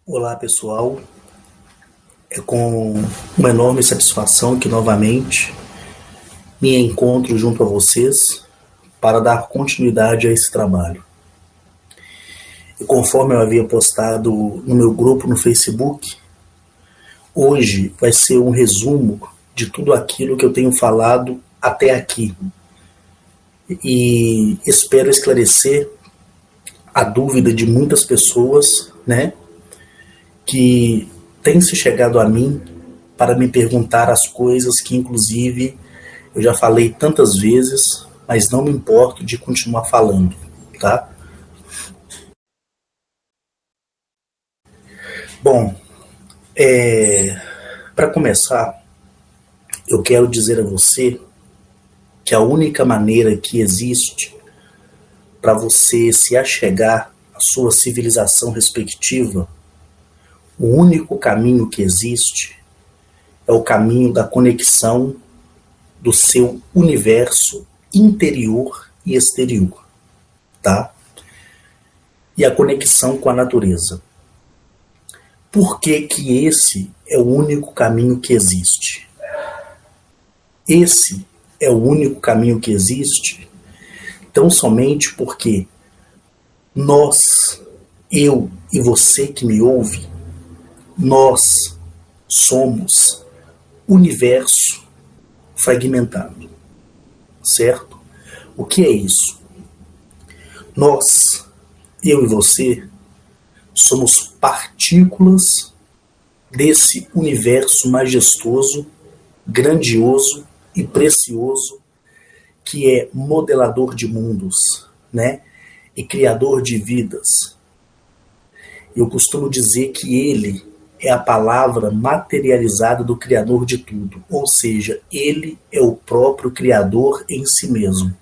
Olá pessoal, é com uma enorme satisfação que novamente me encontro junto a vocês para dar continuidade a esse trabalho. E conforme eu havia postado no meu grupo no Facebook, hoje vai ser um resumo de tudo aquilo que eu tenho falado até aqui. E espero esclarecer a dúvida de muitas pessoas, né, que têm se chegado a mim para me perguntar as coisas que, inclusive, eu já falei tantas vezes, mas não me importo de continuar falando, tá? Bom, para começar, eu quero dizer a você que a única maneira que existe para você se achegar à sua civilização respectiva, o único caminho que existe é o caminho da conexão do seu universo interior e exterior, tá? E a conexão com a natureza. Por que que esse é o único caminho que existe? Esse é o único caminho que existe tão somente porque nós, eu e você que me ouve, nós somos universo fragmentado, certo? O que é isso? Nós, eu e você, somos partículas desse universo majestoso, grandioso e precioso que é modelador de mundos, né? E criador de vidas. Eu costumo dizer que ele é a palavra materializada do criador de tudo, ou seja, ele é o próprio criador em si mesmo.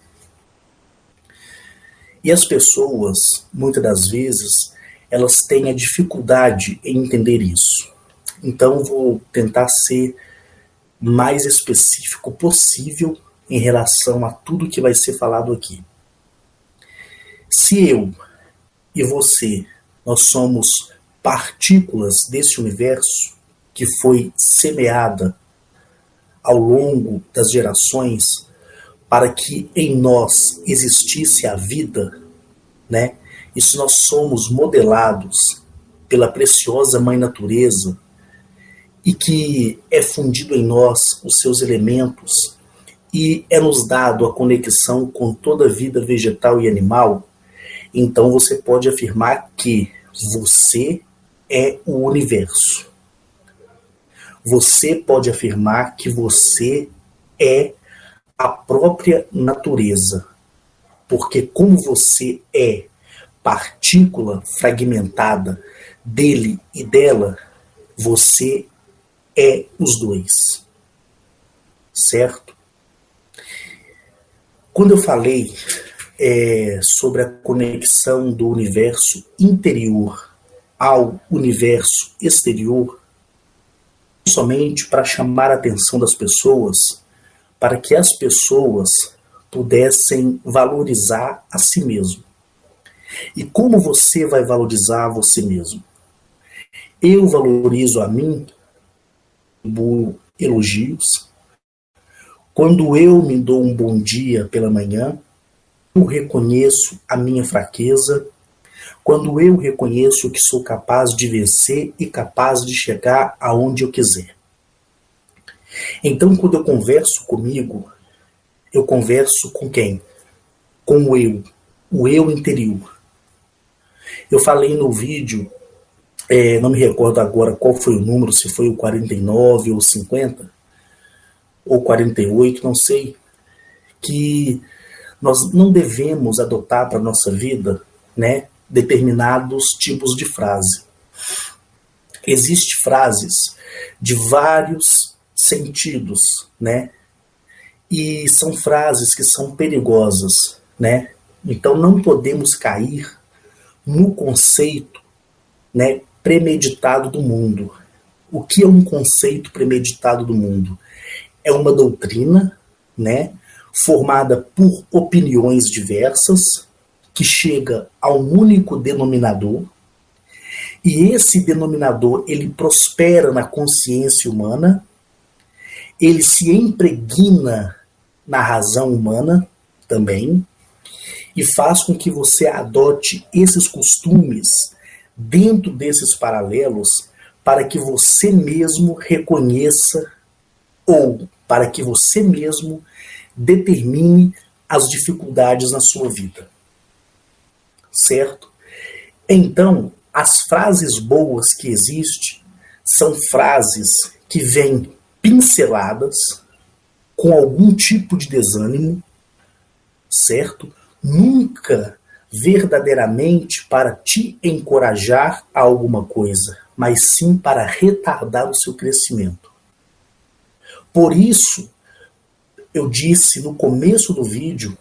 E as pessoas, muitas das vezes, elas têm a dificuldade em entender isso. Então, vou tentar ser mais específico possível em relação a tudo que vai ser falado aqui. Se eu e você, nós somos partículas desse universo que foi semeada ao longo das gerações para que em nós existisse a vida, né? E se nós somos modelados pela preciosa Mãe Natureza e que é fundido em nós os seus elementos e é nos dado a conexão com toda a vida vegetal e animal, então você pode afirmar que você é o universo. Você pode afirmar que você é a própria natureza. Porque como você é partícula fragmentada dele e dela, você é os dois. Certo? Quando eu falei sobre a conexão do universo interior ao universo exterior, somente para chamar a atenção das pessoas, para que as pessoas pudessem valorizar a si mesmo. E como você vai valorizar você mesmo? Eu valorizo a mim, elogios. Quando eu me dou um bom dia pela manhã, eu reconheço a minha fraqueza. Quando eu reconheço que sou capaz de vencer e capaz de chegar aonde eu quiser. Então, quando eu converso comigo, eu converso com quem? Com o eu interior. Eu falei no vídeo, não me recordo agora qual foi o número, se foi o 49 ou 50, ou 48, não sei, que nós não devemos adotar para a nossa vida, né, determinados tipos de frase. Existem frases de vários sentidos, né? E são frases que são perigosas, né? Então não podemos cair no conceito, né, premeditado do mundo. O que é um conceito premeditado do mundo? É uma doutrina, né, formada por opiniões diversas, que chega a um único denominador, E esse denominador, ele prospera na consciência humana, ele se impregna na razão humana também, e faz com que você adote esses costumes dentro desses paralelos para que você mesmo reconheça ou para que você mesmo determine as dificuldades na sua vida. Certo? Então, as frases boas que existem são frases que vêm pinceladas com algum tipo de desânimo, certo? Nunca verdadeiramente para te encorajar a alguma coisa, mas sim para retardar o seu crescimento. Por isso, eu disse no começo do vídeo,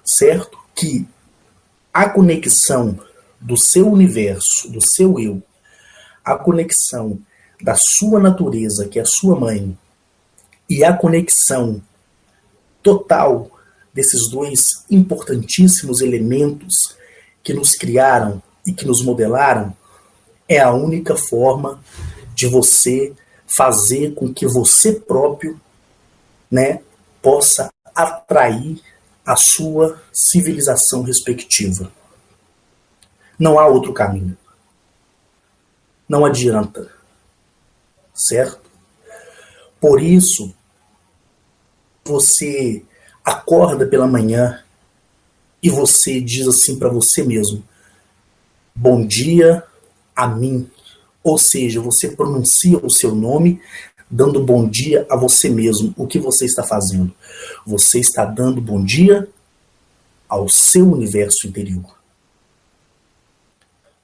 certo? Que a conexão do seu universo, do seu eu, a conexão da sua natureza, que é a sua mãe, e a conexão total desses dois importantíssimos elementos que nos criaram e que nos modelaram, é a única forma de você fazer com que você próprio, né, possa atrair a sua civilização respectiva. Não há outro caminho. Não adianta. Certo? Por isso, você acorda pela manhã e você diz assim para você mesmo: bom dia a mim. Ou seja, você pronuncia o seu nome dando bom dia a você mesmo. O que você está fazendo? Você está dando bom dia ao seu universo interior.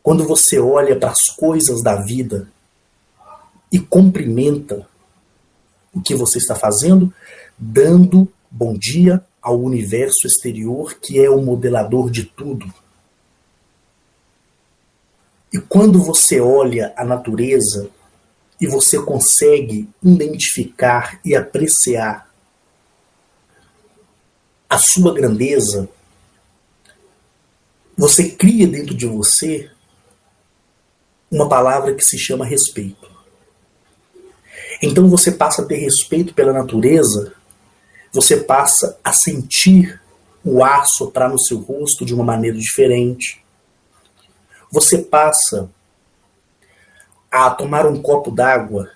Quando você olha para as coisas da vida e cumprimenta o que você está fazendo, dando bom dia ao universo exterior, que é o modelador de tudo. E quando você olha a natureza e você consegue identificar e apreciar a sua grandeza, você cria dentro de você uma palavra que se chama respeito. Então você passa a ter respeito pela natureza, você passa a sentir o ar soprar no seu rosto de uma maneira diferente. Você passa a tomar um copo d'água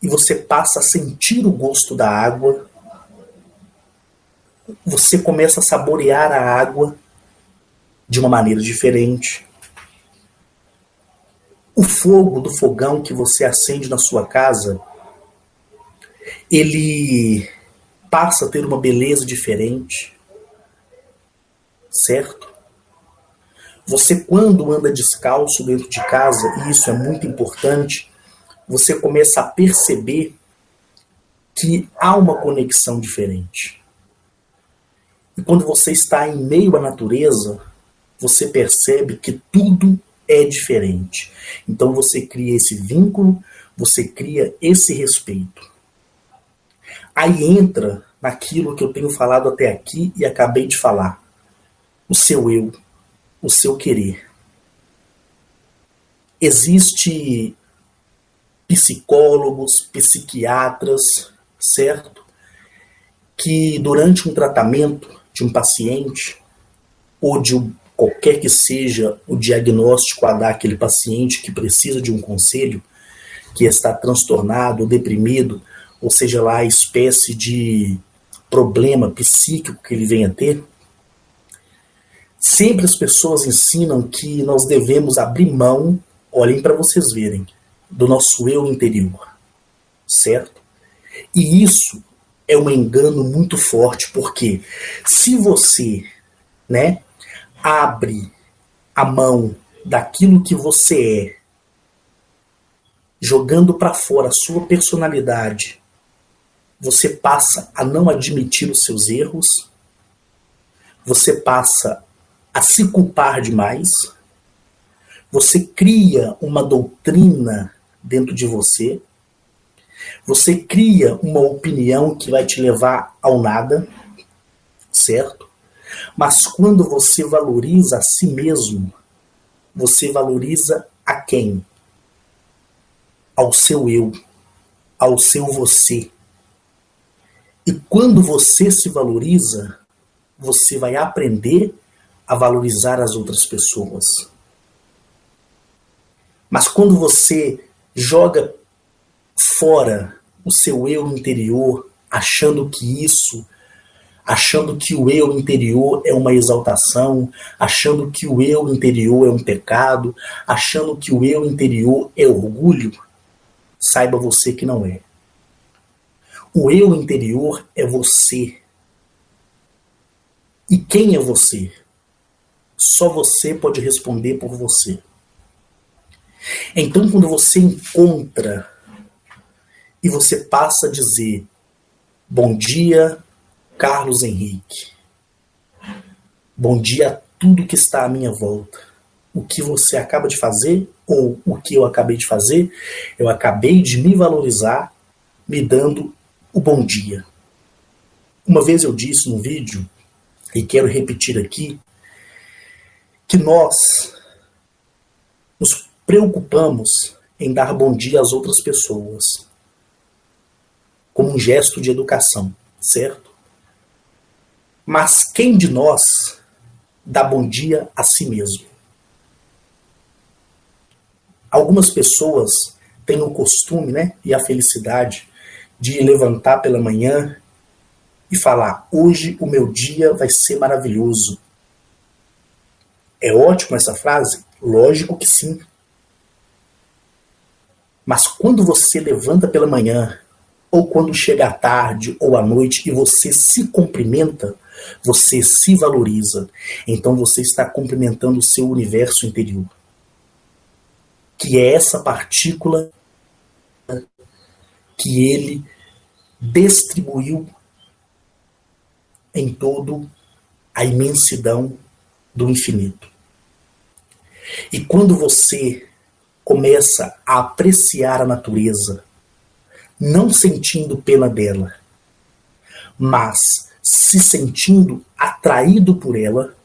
e você passa a sentir o gosto da água. Você começa a saborear a água de uma maneira diferente. O fogo do fogão que você acende na sua casa, ele passa a ter uma beleza diferente, certo? Você, quando anda descalço dentro de casa, e isso é muito importante, você começa a perceber que há uma conexão diferente. E quando você está em meio à natureza, você percebe que tudo é diferente. Então você cria esse vínculo, você cria esse respeito. Aí entra naquilo que eu tenho falado até aqui e acabei de falar. O seu eu, o seu querer. Existe psicólogos, psiquiatras, certo? Que durante um tratamento de um paciente, ou de qualquer que seja o diagnóstico a dar àquele paciente que precisa de um conselho, que está transtornado, deprimido, ou seja lá a espécie de problema psíquico que ele venha a ter, sempre as pessoas ensinam que nós devemos abrir mão, olhem para vocês verem, do nosso eu interior, certo? E isso é um engano muito forte, porque se você, né, abre a mão daquilo que você é, jogando para fora a sua personalidade, você passa a não admitir os seus erros, você passa a se culpar demais, você cria uma doutrina dentro de você, você cria uma opinião que vai te levar ao nada, certo? Mas quando você valoriza a si mesmo, você valoriza A quem? Ao seu eu, ao seu você. E quando você se valoriza, você vai aprender a valorizar as outras pessoas. Mas quando você joga fora o seu eu interior, achando que o eu interior é uma exaltação, achando que o eu interior é um pecado, achando que o eu interior é orgulho, saiba você que não é. O eu interior é você. E quem é você? Só você pode responder por você. Então, quando você encontra e você passa a dizer: bom dia, Carlos Henrique. Bom dia a tudo que está à minha volta. O que você acaba de fazer, ou o que eu acabei de fazer, eu acabei de me valorizar, me dando o bom dia. Uma vez eu disse num vídeo, e quero repetir aqui, que nós nos preocupamos em dar bom dia às outras pessoas, como um gesto de educação, certo? Mas quem de nós dá bom dia a si mesmo? Algumas pessoas têm o costume, né, e a felicidade de levantar pela manhã e falar: hoje o meu dia vai ser maravilhoso. É ótimo essa frase? Lógico que sim. Mas quando você levanta pela manhã, ou quando chega à tarde ou à noite e você se cumprimenta, você se valoriza. Então você está cumprimentando o seu universo interior, que é essa partícula que ele distribuiu em todo a imensidão do infinito. E quando você começa a apreciar a natureza, não sentindo pena dela, mas se sentindo atraído por ela,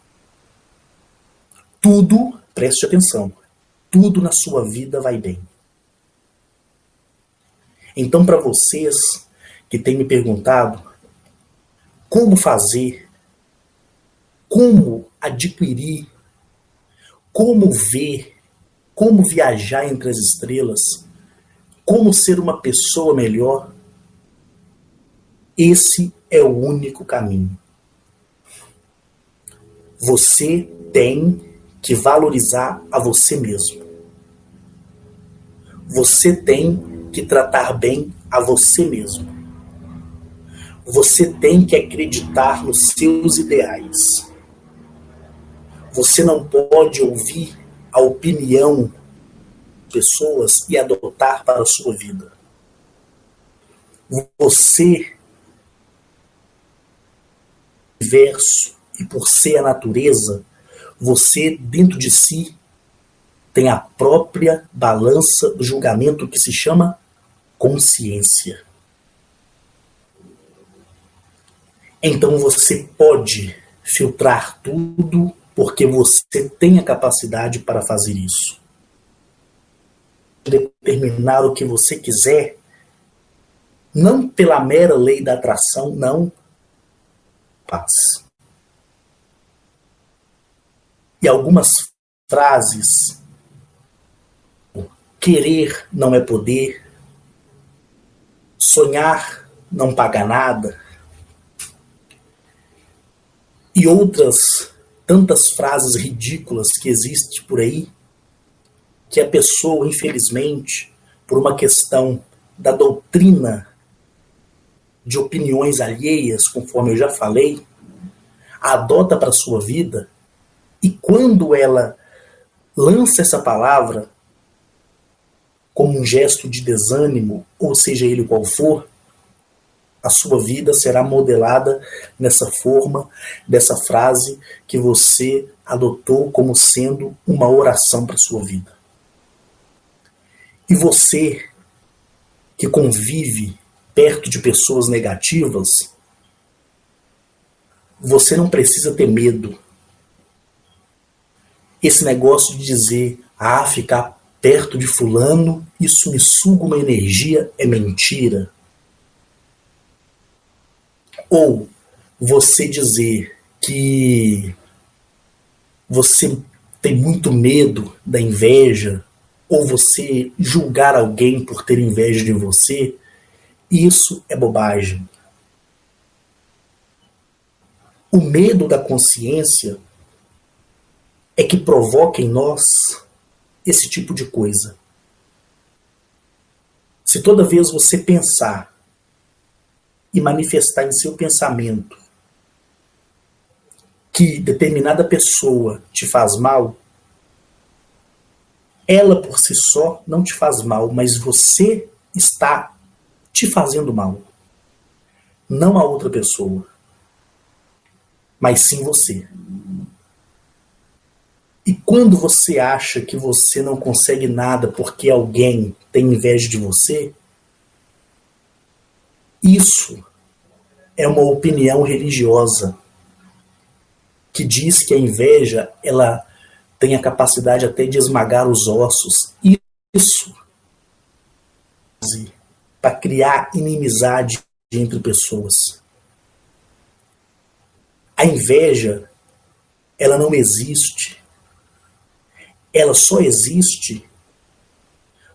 tudo, preste atenção, tudo na sua vida vai bem. Então, para vocês que têm me perguntado como fazer, como adquirir, como ver, como viajar entre as estrelas, como ser uma pessoa melhor, esse é o único caminho. Você tem que valorizar a você mesmo. Você tem que tratar bem a você mesmo. Você tem que acreditar nos seus ideais. Você não pode ouvir a opinião de pessoas e adotar para a sua vida. Você, universo, e por ser a natureza, você dentro de si tem a própria balança do julgamento que se chama consciência. Então você pode filtrar tudo porque você tem a capacidade para fazer isso. Determinar o que você quiser, não pela mera lei da atração, não. Paz. E algumas frases: querer não é poder, sonhar não paga nada, e outras tantas frases ridículas que existem por aí, que a pessoa, infelizmente, por uma questão da doutrina de opiniões alheias, conforme eu já falei, adota para a sua vida, e quando ela lança essa palavra como um gesto de desânimo, ou seja ele qual for, a sua vida será modelada nessa forma, dessa frase que você adotou como sendo uma oração para a sua vida. E você que convive perto de pessoas negativas, você não precisa ter medo. Esse negócio de dizer, ficar perto de fulano, isso me suga uma energia, é mentira. Ou você dizer que você tem muito medo da inveja, ou você julgar alguém por ter inveja de você, isso é bobagem. O medo da consciência é que provoca em nós esse tipo de coisa. Se toda vez você pensar e manifestar em seu pensamento que determinada pessoa te faz mal, ela por si só não te faz mal, mas você está te fazendo mal. Não a outra pessoa, mas sim você. E quando você acha que você não consegue nada porque alguém tem inveja de você, isso é uma opinião religiosa que diz que a inveja ela tem a capacidade até de esmagar os ossos. Isso para criar inimizade entre pessoas. A inveja, ela não existe. Ela só existe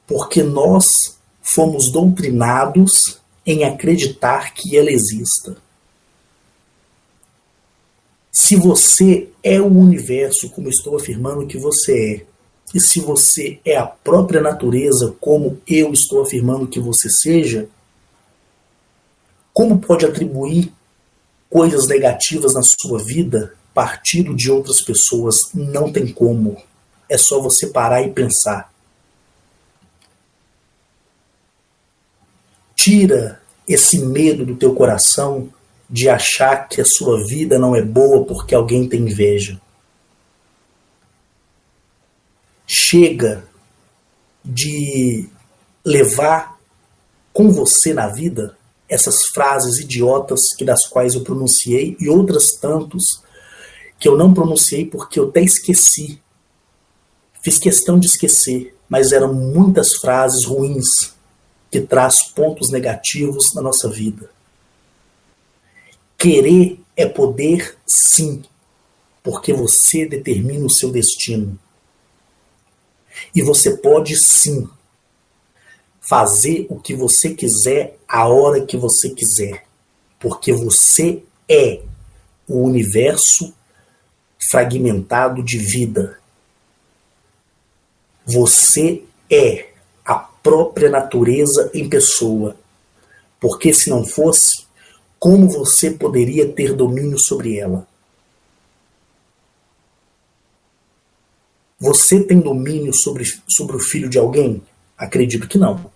porque nós fomos doutrinados em acreditar que ela exista. Se você é o universo, como estou afirmando que você é, e se você é a própria natureza, como eu estou afirmando que você seja, como pode atribuir coisas negativas na sua vida partindo de outras pessoas? Não tem como. É só você parar e pensar. Tira esse medo do teu coração de achar que a sua vida não é boa porque alguém tem inveja. Chega de levar com você na vida essas frases idiotas que das quais eu pronunciei e outras tantos que eu não pronunciei porque eu até esqueci. Fiz questão de esquecer, mas eram muitas frases ruins que traz pontos negativos na nossa vida. Querer é poder, sim, porque você determina o seu destino. E você pode, sim, fazer o que você quiser a hora que você quiser, porque você é o universo fragmentado de vida. Você é a própria natureza em pessoa, porque se não fosse, como você poderia ter domínio sobre ela? Você tem domínio sobre o filho de alguém? Acredito que não,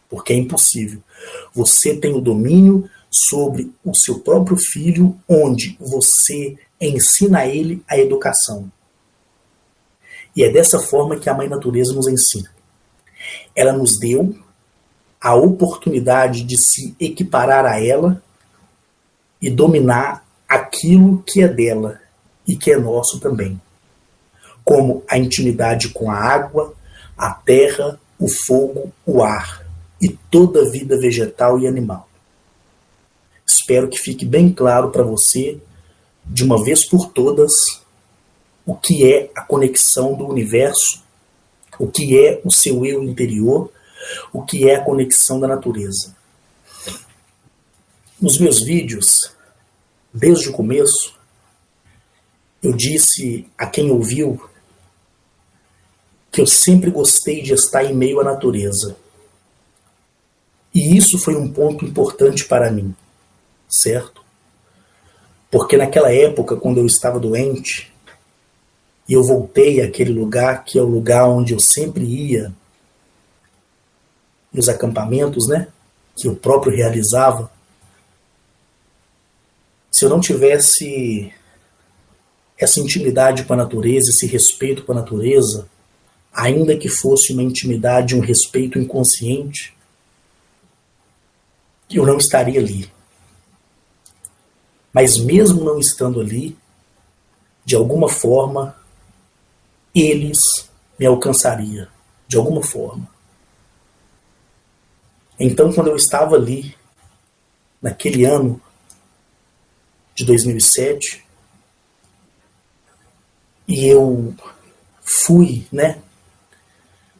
porque é impossível. Você tem o domínio sobre o seu próprio filho, onde você ensina a ele a educação. E é dessa forma que a Mãe Natureza nos ensina. Ela nos deu a oportunidade de se equiparar a ela e dominar aquilo que é dela e que é nosso também, como a intimidade com a água, a terra, o fogo, o ar e toda a vida vegetal e animal. Espero que fique bem claro para você, de uma vez por todas, o que é a conexão do universo, o que é o seu eu interior, o que é a conexão da natureza. Nos meus vídeos, desde o começo, eu disse a quem ouviu que eu sempre gostei de estar em meio à natureza. E isso foi um ponto importante para mim, certo? Porque naquela época, quando eu estava doente, e eu voltei àquele lugar que é o lugar onde eu sempre ia, nos acampamentos, né? Que eu próprio realizava. Se eu não tivesse essa intimidade com a natureza, esse respeito com a natureza, ainda que fosse uma intimidade, um respeito inconsciente, eu não estaria ali. Mas mesmo não estando ali, de alguma forma, eles me alcançariam. de alguma forma. Então, quando eu estava ali, naquele ano de 2007, e eu fui,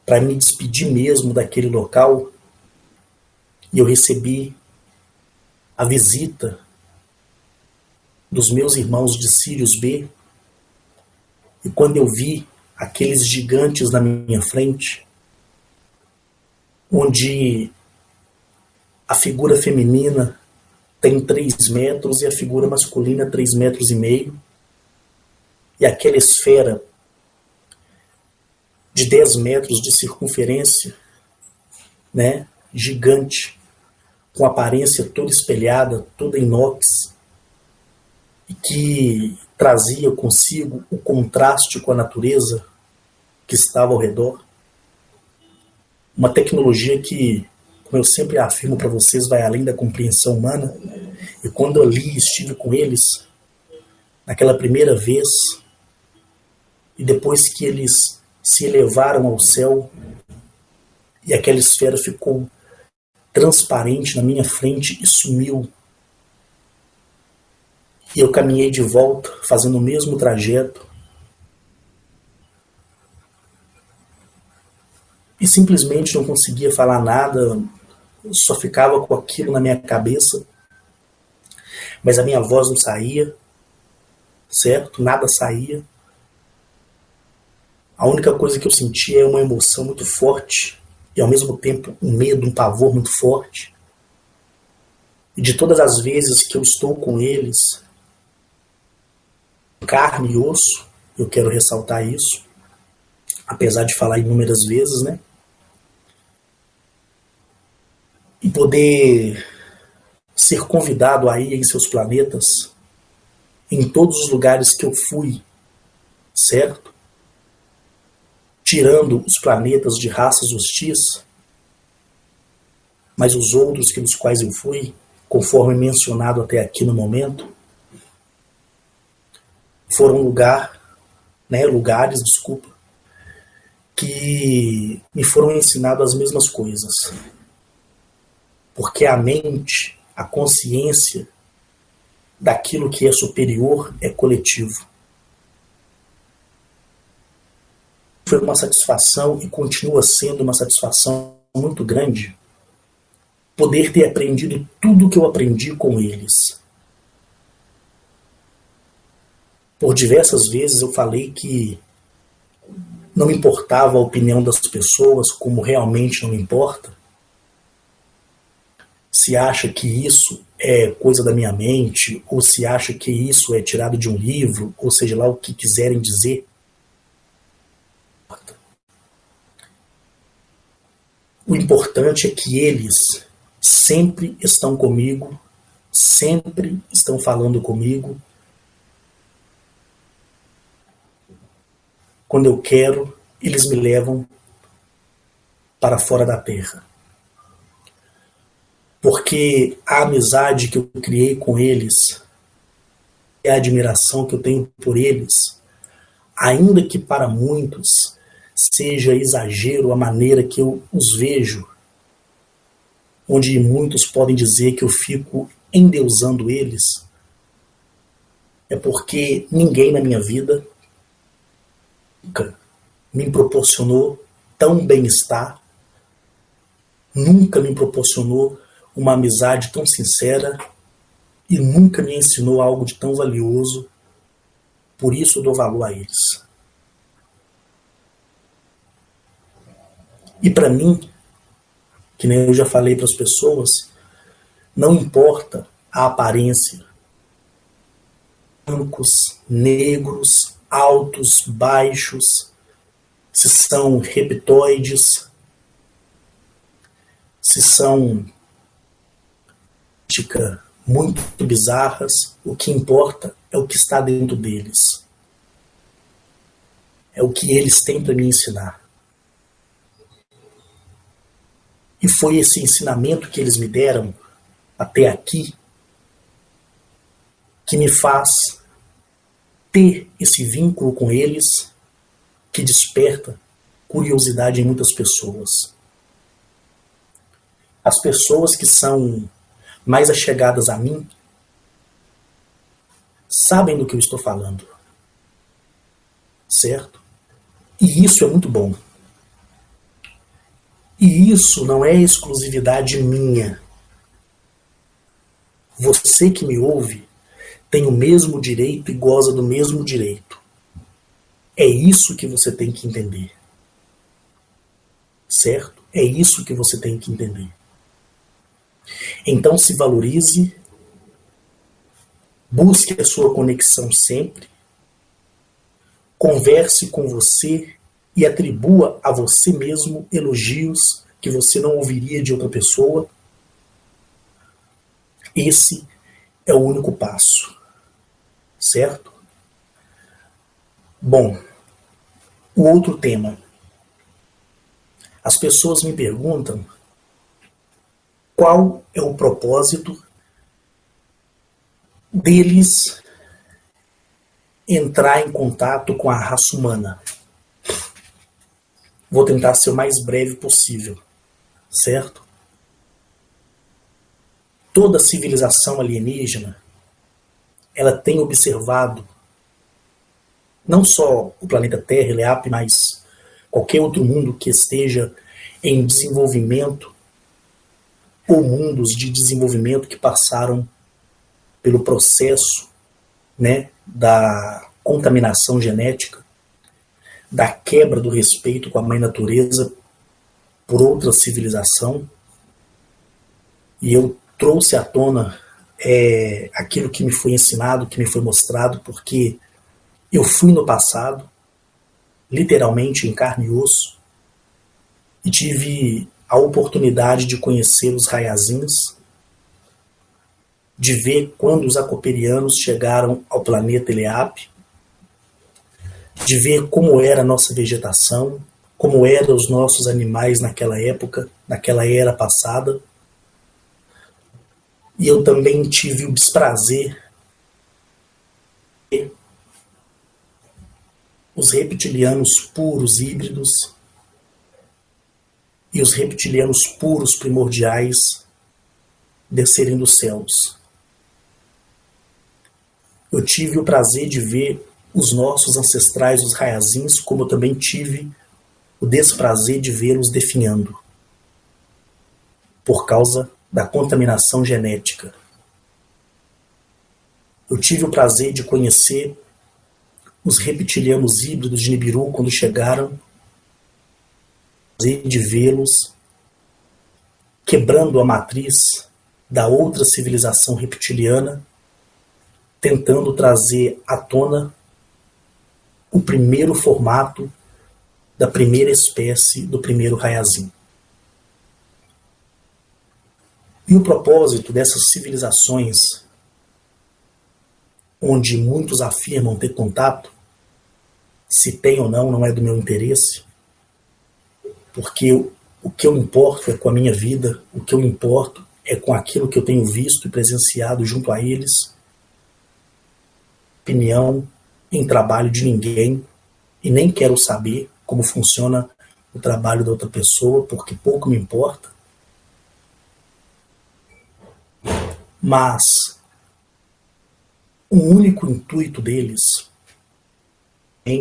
para me despedir mesmo daquele local, e eu recebi a visita dos meus irmãos de Sirius B, e quando eu vi aqueles gigantes na minha frente, onde a figura feminina tem 3 metros e a figura masculina 3,5 metros, e aquela esfera de 10 metros de circunferência, gigante, com aparência toda espelhada, toda inox, e que trazia consigo o contraste com a natureza que estava ao redor. Uma tecnologia que, como eu sempre afirmo para vocês, vai além da compreensão humana. E quando eu ali estive com eles, naquela primeira vez, e depois que eles se elevaram ao céu, e aquela esfera ficou transparente na minha frente e sumiu. E eu caminhei de volta, fazendo o mesmo trajeto. E simplesmente não conseguia falar nada, só ficava com aquilo na minha cabeça. Mas a minha voz não saía, certo? Nada saía. A única coisa que eu sentia é uma emoção muito forte, e ao mesmo tempo um medo, um pavor muito forte. E de todas as vezes que eu estou com eles, carne e osso, eu quero ressaltar isso, apesar de falar inúmeras vezes, e poder ser convidado a ir em seus planetas, em todos os lugares que eu fui, certo? Tirando os planetas de raças hostis, mas os outros que dos quais eu fui, conforme mencionado até aqui no momento, foram lugares, que me foram ensinados as mesmas coisas. Porque a mente, a consciência daquilo que é superior é coletivo. Foi uma satisfação e continua sendo uma satisfação muito grande poder ter aprendido tudo o que eu aprendi com eles. Por diversas vezes eu falei que não me importava a opinião das pessoas, como realmente não me importa. Se acha que isso é coisa da minha mente, ou se acha que isso é tirado de um livro, ou seja lá o que quiserem dizer. O importante é que eles sempre estão comigo, sempre estão falando comigo. Quando eu quero, eles me levam para fora da terra. Porque a amizade que eu criei com eles, e a admiração que eu tenho por eles, ainda que para muitos seja exagero a maneira que eu os vejo, onde muitos podem dizer que eu fico endeusando eles, é porque ninguém na minha vida nunca me proporcionou tão bem-estar, nunca me proporcionou uma amizade tão sincera e nunca me ensinou algo de tão valioso. Por isso eu dou valor a eles. E para mim, que nem eu já falei para as pessoas, não importa a aparência. Brancos, negros, altos, baixos, se são reptoides, se são muito bizarras, o que importa é o que está dentro deles. É o que eles têm para me ensinar. E foi esse ensinamento que eles me deram até aqui que me faz ter esse vínculo com eles, que desperta curiosidade em muitas pessoas. As pessoas que são mais achegadas a mim sabem do que eu estou falando, certo? E isso é muito bom. E isso não é exclusividade minha. Você que me ouve tem o mesmo direito e goza do mesmo direito. É isso que você tem que entender. Certo? É isso que você tem que entender. Então se valorize, busque a sua conexão sempre, converse com você e atribua a você mesmo elogios que você não ouviria de outra pessoa. Esse é o único passo, certo? Bom, o outro tema. As pessoas me perguntam qual é o propósito deles entrar em contato com a raça humana. Vou tentar ser o mais breve possível, certo? Toda civilização alienígena, ela tem observado não só o planeta Terra, Eleap, mas qualquer outro mundo que esteja em desenvolvimento ou mundos de desenvolvimento que passaram pelo processo, né, da contaminação genética, da quebra do respeito com a mãe natureza por outra civilização. E eu trouxe à tona aquilo que me foi ensinado, que me foi mostrado, porque eu fui no passado, literalmente em carne e osso, e tive a oportunidade de conhecer os Rayazins, de ver quando os acoperianos chegaram ao planeta Eleap, de ver como era a nossa vegetação, como eram os nossos animais naquela época, naquela era passada. E eu também tive o desprazer de os reptilianos puros híbridos e os reptilianos puros primordiais descerem dos céus. Eu tive o prazer de ver os nossos ancestrais, os Rayazins, como eu também tive o desprazer de vê-los definhando por causa da contaminação genética. Eu tive o prazer de conhecer os reptilianos híbridos de Nibiru quando chegaram, de vê-los quebrando a matriz da outra civilização reptiliana, tentando trazer à tona o primeiro formato da primeira espécie do primeiro Rayazin. E o propósito dessas civilizações, onde muitos afirmam ter contato, se tem ou não, não é do meu interesse, porque o que eu importo é com a minha vida, o que eu importo é com aquilo que eu tenho visto e presenciado junto a eles. Opinião em trabalho de ninguém, e nem quero saber como funciona o trabalho da outra pessoa, porque pouco me importa. Mas o único intuito deles é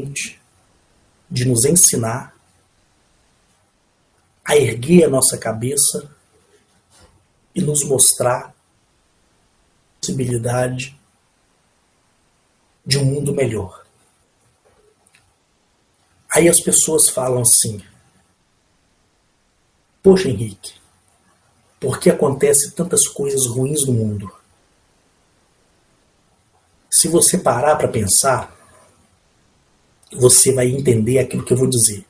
de nos ensinar a erguer a nossa cabeça e nos mostrar a possibilidade de um mundo melhor. Aí as pessoas falam assim: poxa, Henrique, por que acontecem tantas coisas ruins no mundo? Se você parar para pensar, você vai entender aquilo que eu vou dizer.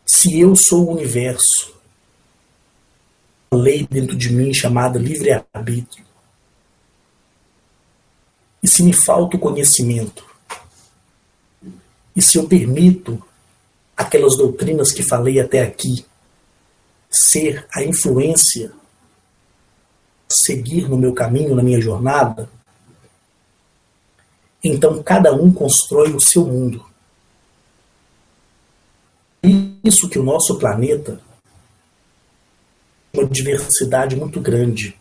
Se eu sou o universo, uma lei dentro de mim chamada livre-arbítrio, e se me falta o conhecimento, e se eu permito aquelas doutrinas que falei até aqui ser a influência, seguir no meu caminho, na minha jornada, então cada um constrói o seu mundo. isso que o nosso planeta tem uma diversidade muito grande.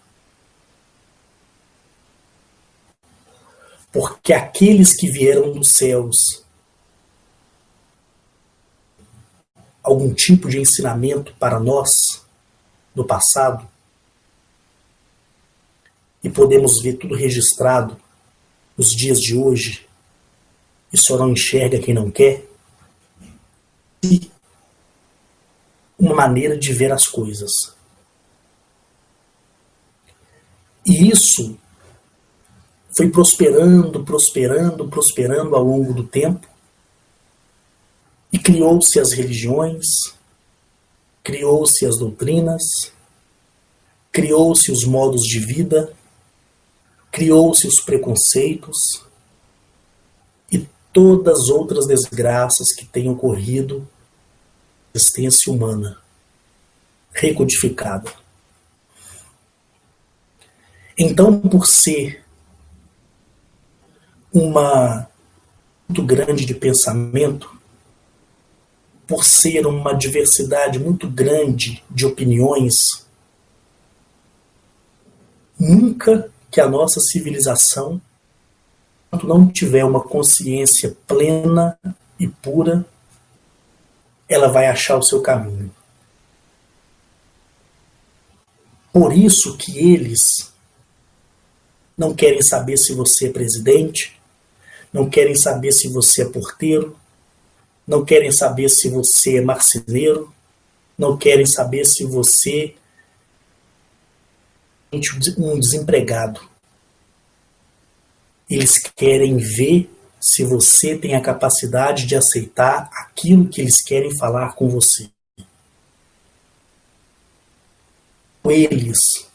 Porque aqueles que vieram dos céus, algum tipo de ensinamento para nós no passado, e podemos ver tudo registrado nos dias de hoje, e só não enxerga quem não quer, e uma maneira de ver as coisas. E isso foi prosperando, prosperando, prosperando ao longo do tempo, e criou-se as religiões, criou-se as doutrinas, criou-se os modos de vida, criou-se os preconceitos e todas as outras desgraças que têm ocorrido na existência humana, recodificada. Então, por ser uma muito grande de pensamento, por ser uma diversidade muito grande de opiniões, nunca que a nossa civilização, enquanto não tiver uma consciência plena e pura, ela vai achar o seu caminho. Por isso que eles não querem saber se você é presidente, não querem saber se você é porteiro, não querem saber se você é marceneiro, não querem saber se você é um desempregado. Eles querem ver se você tem a capacidade de aceitar aquilo que eles querem falar com você. Eles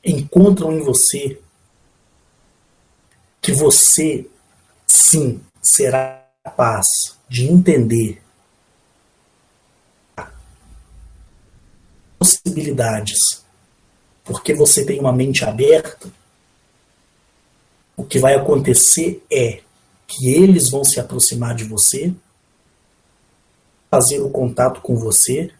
encontram em você que você, sim, será capaz de entender possibilidades, porque você tem uma mente aberta. O que vai acontecer é que eles vão se aproximar de você, fazer o contato com você,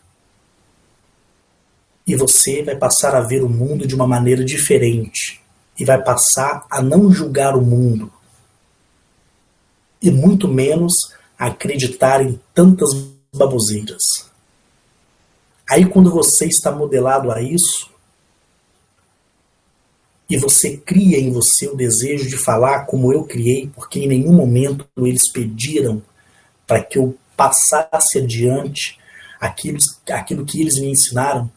e você vai passar a ver o mundo de uma maneira diferente, e vai passar a não julgar o mundo, e muito menos a acreditar em tantas baboseiras. Aí quando você está modelado a isso, e você cria em você o desejo de falar como eu criei, porque em nenhum momento eles pediram para que eu passasse adiante aquilo que eles me ensinaram,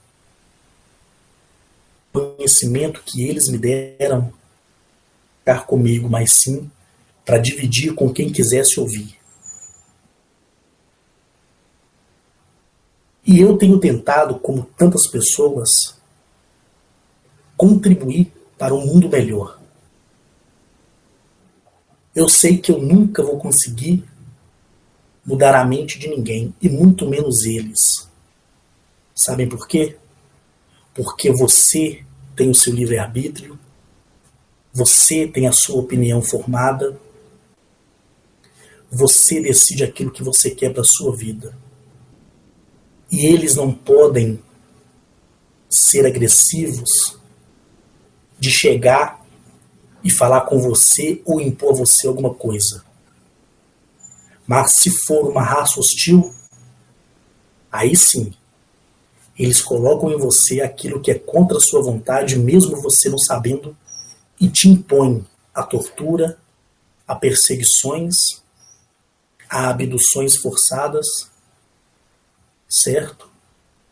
o conhecimento que eles me deram, ficar comigo, mas sim para dividir com quem quisesse ouvir. E eu tenho tentado, como tantas pessoas, contribuir para um mundo melhor. Eu sei que eu nunca vou conseguir mudar a mente de ninguém, e muito menos eles. Sabem por quê? Porque você tem o seu livre-arbítrio, você tem a sua opinião formada, você decide aquilo que você quer para a sua vida. E eles não podem ser agressivos de chegar e falar com você ou impor a você alguma coisa. Mas se for uma raça hostil, aí sim, eles colocam em você aquilo que é contra a sua vontade, mesmo você não sabendo, e te impõem a tortura, a perseguições, a abduções forçadas, certo?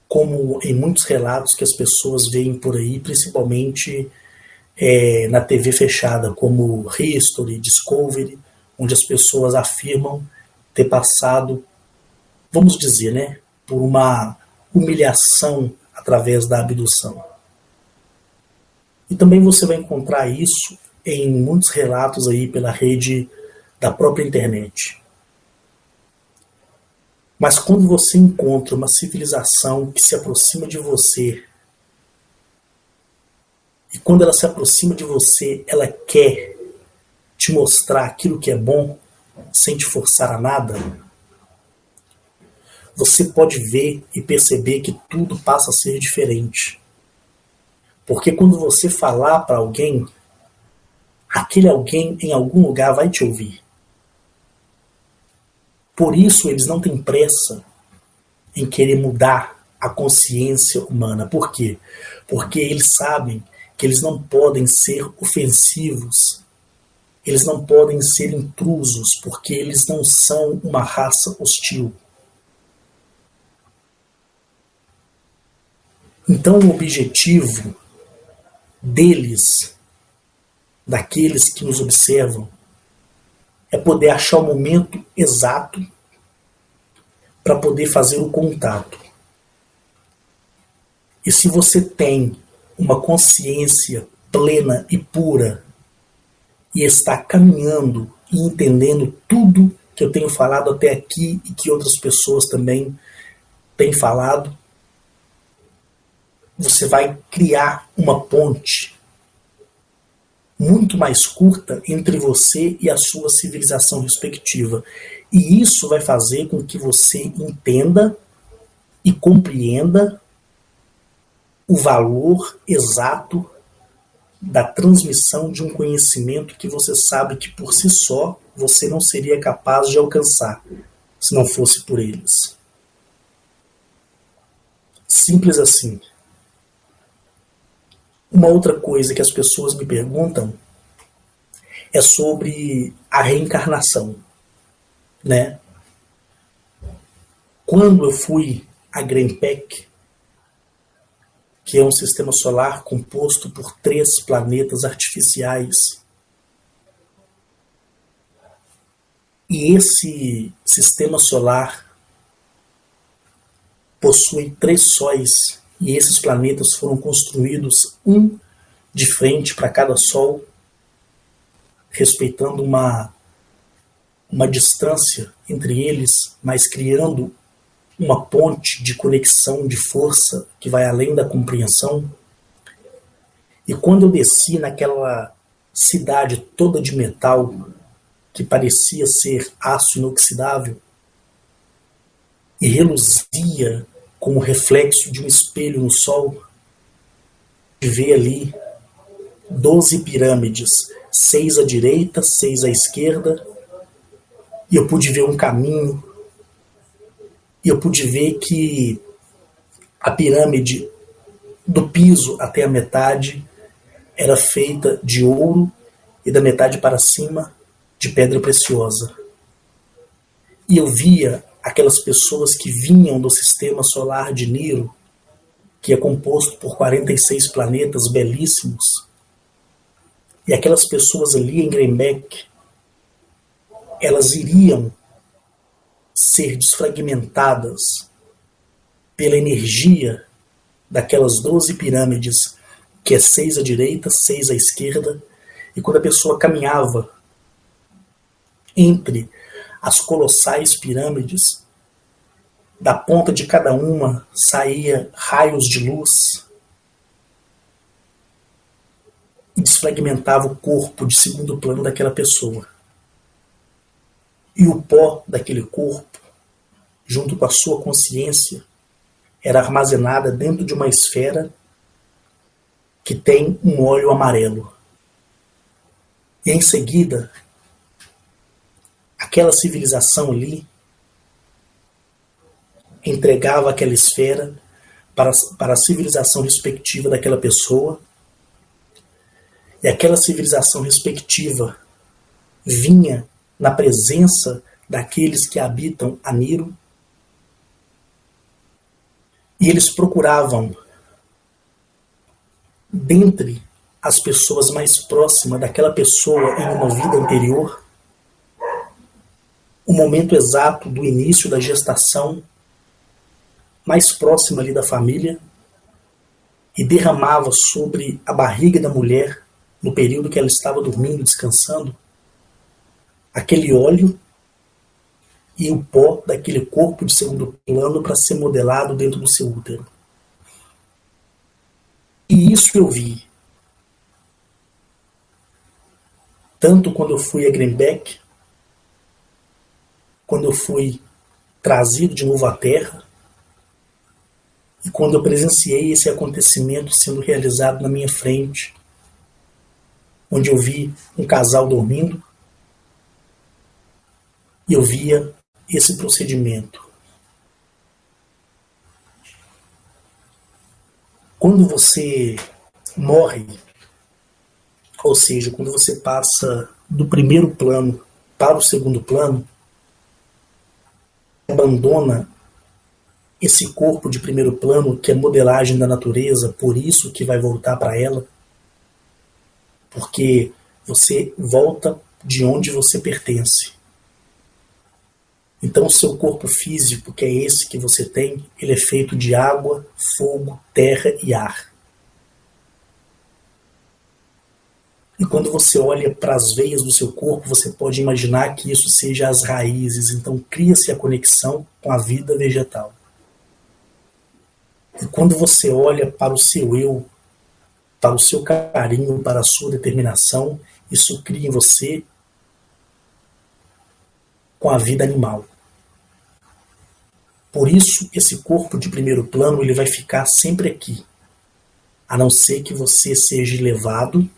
Como em muitos relatos que as pessoas veem por aí, principalmente na TV fechada, como History, Discovery, onde as pessoas afirmam ter passado, vamos dizer, né, por uma humilhação através da abdução. E também você vai encontrar isso em muitos relatos aí pela rede da própria internet. Mas quando você encontra uma civilização que se aproxima de você, e quando ela se aproxima de você, ela quer te mostrar aquilo que é bom, sem te forçar a nada, você pode ver e perceber que tudo passa a ser diferente. Porque quando você falar para alguém, aquele alguém em algum lugar vai te ouvir. Por isso eles não têm pressa em querer mudar a consciência humana. Por quê? Porque eles sabem que eles não podem ser ofensivos, eles não podem ser intrusos, porque eles não são uma raça hostil. Então o objetivo deles, daqueles que nos observam, é poder achar o momento exato para poder fazer o contato. E se você tem uma consciência plena e pura e está caminhando e entendendo tudo que eu tenho falado até aqui e que outras pessoas também têm falado, você vai criar uma ponte muito mais curta entre você e a sua civilização respectiva. E isso vai fazer com que você entenda e compreenda o valor exato da transmissão de um conhecimento que você sabe que por si só você não seria capaz de alcançar se não fosse por eles. Simples assim. Uma outra coisa que as pessoas me perguntam é sobre a reencarnação, né? Quando eu fui a Grempec, que é um sistema solar composto por 3 planetas artificiais, e esse sistema solar possui 3 sóis, e esses planetas foram construídos um de frente para cada sol, respeitando uma distância entre eles, mas criando uma ponte de conexão de força que vai além da compreensão. E quando eu desci naquela cidade toda de metal, que parecia ser aço inoxidável, e reluzia com o reflexo de um espelho no sol, de ver ali 12 pirâmides, 6 à direita, 6 à esquerda, e eu pude ver um caminho, e eu pude ver que a pirâmide do piso até a metade era feita de ouro e da metade para cima de pedra preciosa. E eu via aquelas pessoas que vinham do sistema solar de Niro, que é composto por 46 planetas belíssimos, e aquelas pessoas ali em Grembeck, elas iriam ser desfragmentadas pela energia daquelas 12 pirâmides, que é 6 à direita, 6 à esquerda, e quando a pessoa caminhava entre as colossais pirâmides, da ponta de cada uma saía raios de luz e desfragmentava o corpo de segundo plano daquela pessoa. E o pó daquele corpo, junto com a sua consciência, era armazenada dentro de uma esfera que tem um óleo amarelo. E em seguida, aquela civilização ali entregava aquela esfera para a civilização respectiva daquela pessoa, e aquela civilização respectiva vinha na presença daqueles que habitam a Niro, e eles procuravam, dentre as pessoas mais próximas daquela pessoa em uma vida anterior, o momento exato do início da gestação, mais próxima ali da família, e derramava sobre a barriga da mulher, no período que ela estava dormindo, descansando, aquele óleo e o pó daquele corpo de segundo plano para ser modelado dentro do seu útero. E isso eu vi. Tanto quando eu fui a Grembeck, quando eu fui trazido de novo à Terra. E quando eu presenciei esse acontecimento sendo realizado na minha frente, onde eu vi um casal dormindo, e eu via esse procedimento. Quando você morre, ou seja, quando você passa do primeiro plano para o segundo plano, abandona esse corpo de primeiro plano, que é modelagem da natureza, por isso que vai voltar para ela, porque você volta de onde você pertence. Então o seu corpo físico, que é esse que você tem, ele é feito de água, fogo, terra e ar. E quando você olha para as veias do seu corpo, você pode imaginar que isso seja as raízes, então cria-se a conexão com a vida vegetal. E quando você olha para o seu eu, para o seu carinho, para a sua determinação, isso cria em você com a vida animal. Por isso, esse corpo de primeiro plano ele vai ficar sempre aqui, a não ser que você seja levado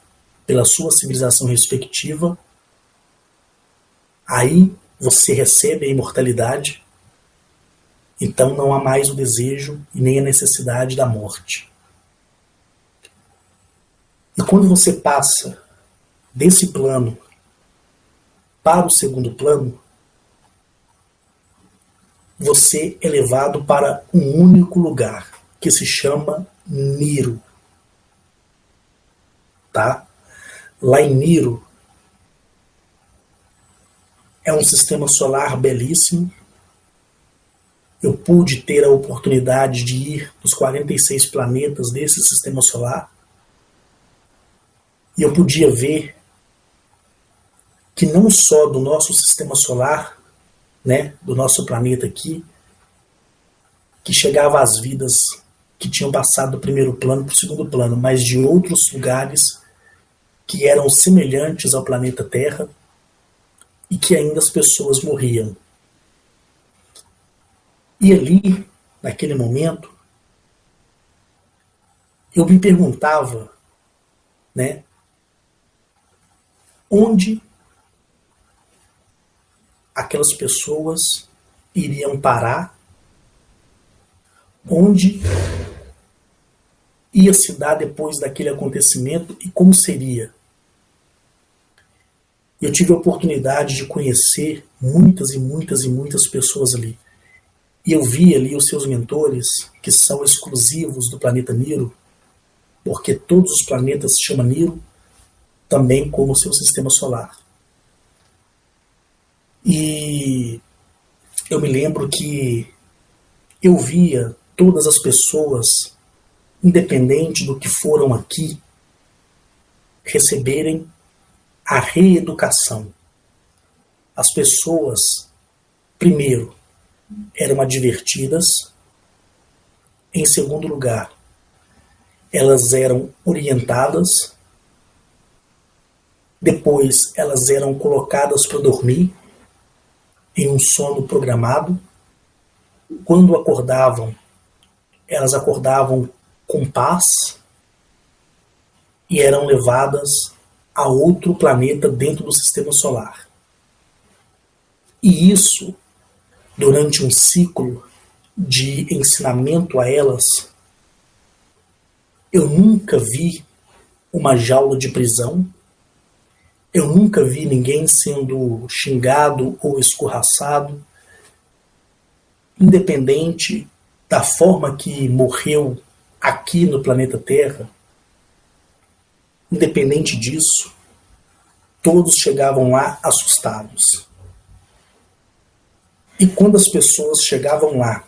pela sua civilização respectiva. Aí você recebe a imortalidade, então não há mais o desejo e nem a necessidade da morte. E quando você passa desse plano para o segundo plano, você é levado para um único lugar, que se chama Niro. Tá? Lá em Niro é um sistema solar belíssimo. Eu pude ter a oportunidade de ir nos 46 planetas desse sistema solar. E eu podia ver que não só do nosso sistema solar, né, do nosso planeta aqui, que chegava às vidas que tinham passado do primeiro plano para o segundo plano, mas de outros lugares que eram semelhantes ao planeta Terra e que ainda as pessoas morriam. E ali, naquele momento, eu me perguntava, né, onde aquelas pessoas iriam parar, onde ia se dar depois daquele acontecimento e como seria. Eu tive a oportunidade de conhecer muitas e muitas e muitas pessoas ali. E eu vi ali os seus mentores, que são exclusivos do planeta Niro, porque todos os planetas se chamam Niro, também como o seu sistema solar. E eu me lembro que eu via todas as pessoas, independente do que foram aqui, receberem a reeducação. As pessoas, primeiro, eram advertidas. Em segundo lugar, elas eram orientadas. Depois, elas eram colocadas para dormir em um sono programado. Quando acordavam, elas acordavam com paz e eram levadas a outro planeta dentro do sistema solar. E isso, durante um ciclo de ensinamento a elas, eu nunca vi uma jaula de prisão, eu nunca vi ninguém sendo xingado ou escorraçado, independente da forma que morreu aqui no planeta Terra. Independente disso, todos chegavam lá assustados. E quando as pessoas chegavam lá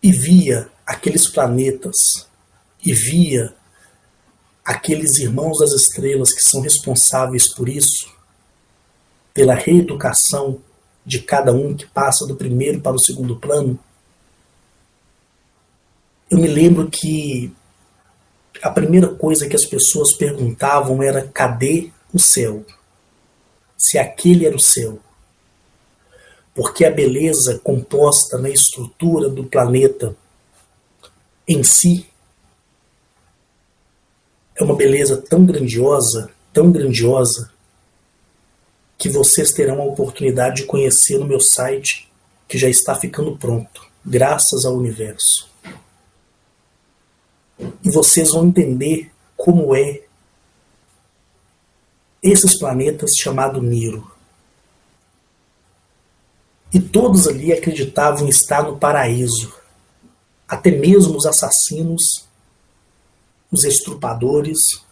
e via aqueles planetas, e via aqueles irmãos das estrelas que são responsáveis por isso, pela reeducação de cada um que passa do primeiro para o segundo plano, eu me lembro que a primeira coisa que as pessoas perguntavam era: cadê o céu? Se aquele era o céu. porque a beleza composta na estrutura do planeta em si é uma beleza tão grandiosa, que vocês terão a oportunidade de conhecer no meu site, que já está ficando pronto, graças ao universo. E vocês vão entender como é esses planetas chamados Niro. E todos ali acreditavam estar no paraíso. Até mesmo os assassinos, os estrupadores,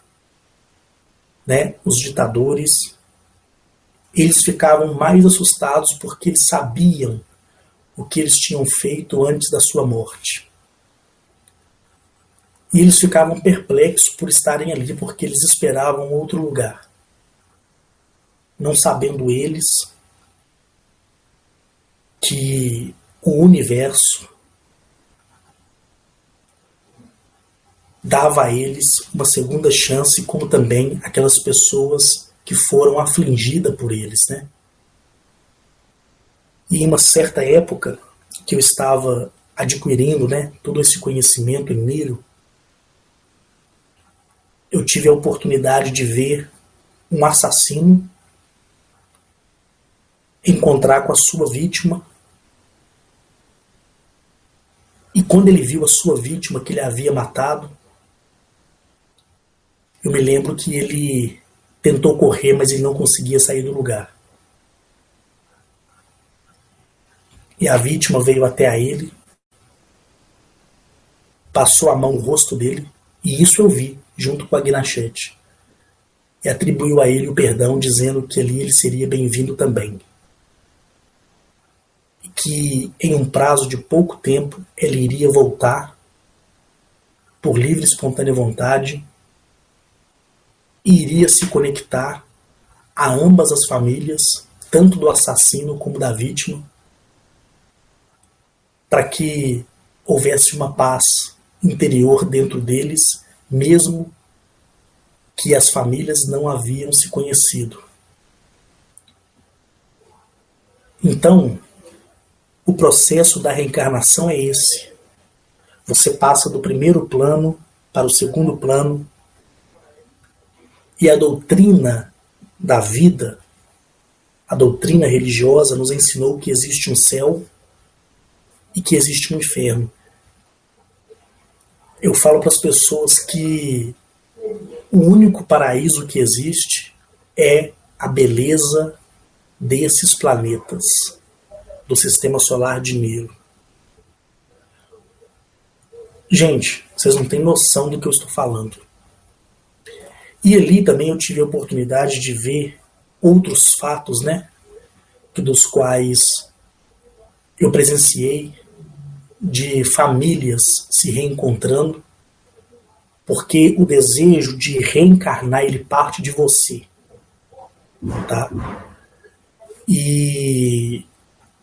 né, os ditadores, eles ficavam mais assustados porque eles sabiam o que eles tinham feito antes da sua morte. E eles ficavam perplexos por estarem ali, porque eles esperavam outro lugar. Não sabendo eles que o universo dava a eles uma segunda chance, como também aquelas pessoas que foram afligidas por eles, né? E em uma certa época que eu estava adquirindo, né, todo esse conhecimento em Niro, eu tive a oportunidade de ver um assassino encontrar com a sua vítima. E quando ele viu a sua vítima que ele havia matado, eu me lembro que ele tentou correr, mas ele não conseguia sair do lugar. E a vítima veio até a ele, passou a mão no rosto dele, e isso eu vi, junto com a Guinachete. E atribuiu a ele o perdão, dizendo que ali ele seria bem-vindo também. E que em um prazo de pouco tempo ele iria voltar, por livre e espontânea vontade, e iria se conectar a ambas as famílias, tanto do assassino como da vítima, para que houvesse uma paz interior dentro deles, mesmo que as famílias não haviam se conhecido. Então, o processo da reencarnação é esse. Você passa do primeiro plano para o segundo plano, e a doutrina da vida, a doutrina religiosa, nos ensinou que existe um céu e que existe um inferno. Eu falo para as pessoas que o único paraíso que existe é a beleza desses planetas do sistema solar de Niro. Gente, vocês não têm noção do que eu estou falando. E ali também eu tive a oportunidade de ver outros fatos, né, dos quais eu presenciei, de famílias se reencontrando, porque o desejo de reencarnar, ele parte de você, tá? E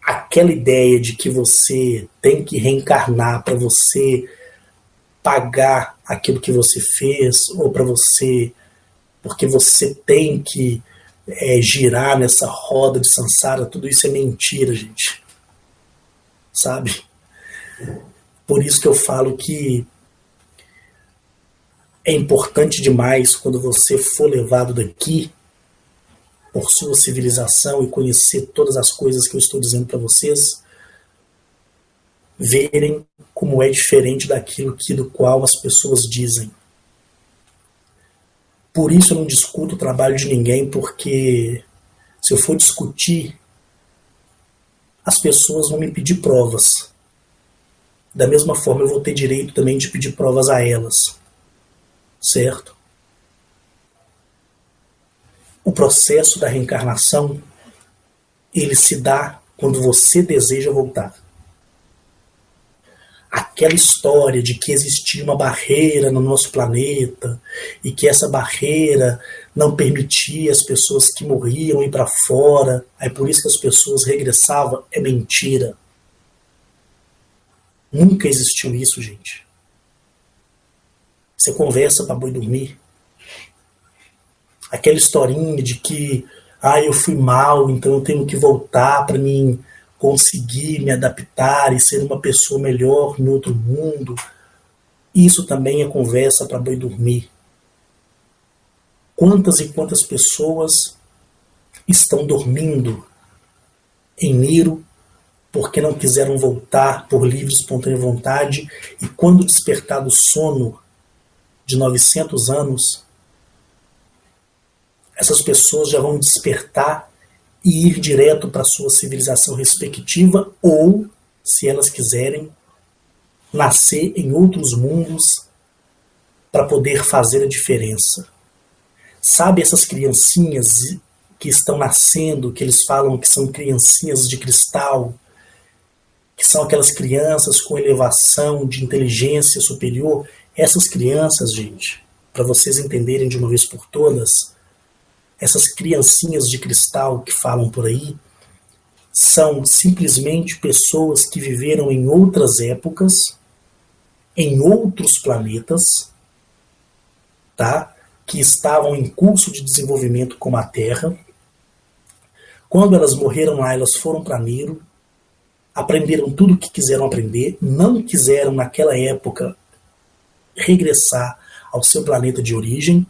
aquela ideia de que você tem que reencarnar para você pagar aquilo que você fez, ou para você, porque você tem que girar nessa roda de samsara, tudo isso é mentira, gente, sabe? Por isso que eu falo que é importante demais, quando você for levado daqui por sua civilização e conhecer todas as coisas que eu estou dizendo para vocês, verem como é diferente daquilo do qual as pessoas dizem. Por isso eu não discuto o trabalho de ninguém, porque se eu for discutir, as pessoas vão me pedir provas. Da mesma forma, eu vou ter direito também de pedir provas a elas. Certo? O processo da reencarnação, ele se dá quando você deseja voltar. Aquela história de que existia uma barreira no nosso planeta e que essa barreira não permitia as pessoas que morriam ir para fora, aí por isso que as pessoas regressavam, é mentira. Nunca existiu isso, gente. Você conversa para boi dormir. Aquela historinha de que eu fui mal, então eu tenho que voltar para mim conseguir me adaptar e ser uma pessoa melhor em outro mundo. Isso também é conversa para boi dormir. Quantas e quantas pessoas estão dormindo em Niro porque não quiseram voltar por livre e espontânea vontade, e quando despertar do sono de 900 anos, essas pessoas já vão despertar e ir direto para a sua civilização respectiva, ou, se elas quiserem, nascer em outros mundos para poder fazer a diferença. Sabe essas criancinhas que estão nascendo, que eles falam que são criancinhas de cristal, que são aquelas crianças com elevação de inteligência superior? Essas crianças, gente, para vocês entenderem de uma vez por todas, essas criancinhas de cristal que falam por aí, são simplesmente pessoas que viveram em outras épocas, em outros planetas, tá? Que estavam em curso de desenvolvimento como a Terra. Quando elas morreram lá, elas foram para Niro, aprenderam tudo o que quiseram aprender, não quiseram naquela época regressar ao seu planeta de origem,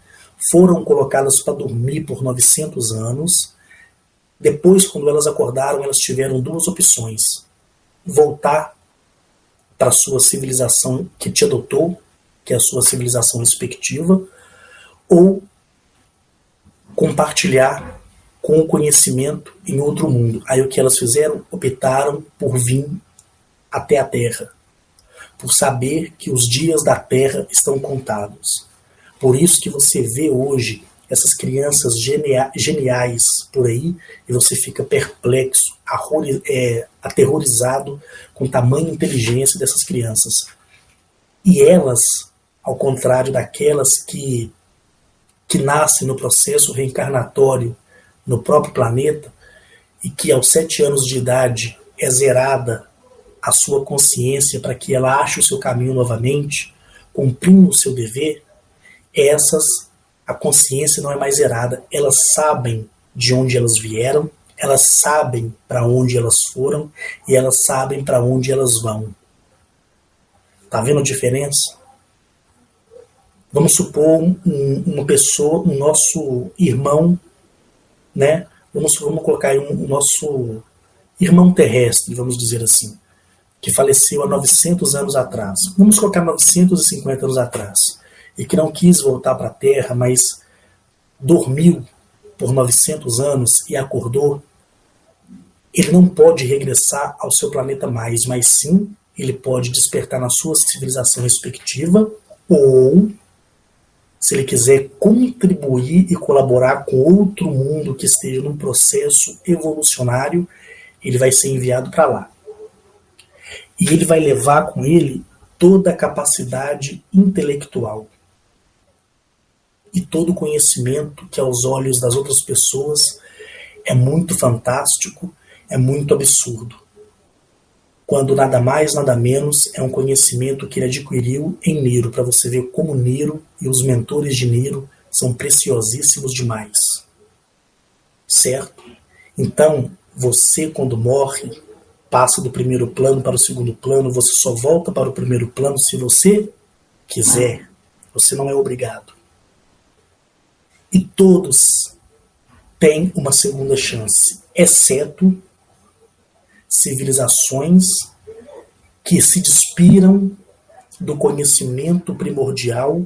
foram colocadas para dormir por 900 anos. Depois, quando elas acordaram, elas tiveram duas opções: voltar para a sua civilização que te adotou, que é a sua civilização respectiva, ou compartilhar com o conhecimento em outro mundo. Aí o que elas fizeram? Optaram por vir até a Terra, por saber que os dias da Terra estão contados. Por isso que você vê hoje essas crianças geniais por aí, e você fica perplexo, aterrorizado com a tamanha inteligência dessas crianças. E elas, ao contrário daquelas que nascem no processo reencarnatório no próprio planeta, e que aos 7 anos de idade é zerada a sua consciência para que ela ache o seu caminho novamente, cumprindo o seu dever, essas, a consciência não é mais zerada. Elas sabem de onde elas vieram, elas sabem para onde elas foram, e elas sabem para onde elas vão. Tá vendo a diferença? Vamos supor uma pessoa, um nosso irmão, né? Vamos colocar aí um nosso irmão terrestre, vamos dizer assim, que faleceu há 900 anos atrás. Vamos colocar 950 anos atrás. E que não quis voltar para a Terra, mas dormiu por 900 anos e acordou. Ele não pode regressar ao seu planeta mais, mas sim, ele pode despertar na sua civilização respectiva, ou, se ele quiser contribuir e colaborar com outro mundo que esteja num processo evolucionário, ele vai ser enviado para lá. E ele vai levar com ele toda a capacidade intelectual e todo o conhecimento que aos olhos das outras pessoas é muito fantástico, é muito absurdo. Quando nada mais, nada menos, é um conhecimento que ele adquiriu em Niro, para você ver como Niro e os mentores de Niro são preciosíssimos demais. Certo? Então, você quando morre, passa do primeiro plano para o segundo plano, você só volta para o primeiro plano se você quiser. Você não é obrigado. E todos têm uma segunda chance, exceto civilizações que se despiram do conhecimento primordial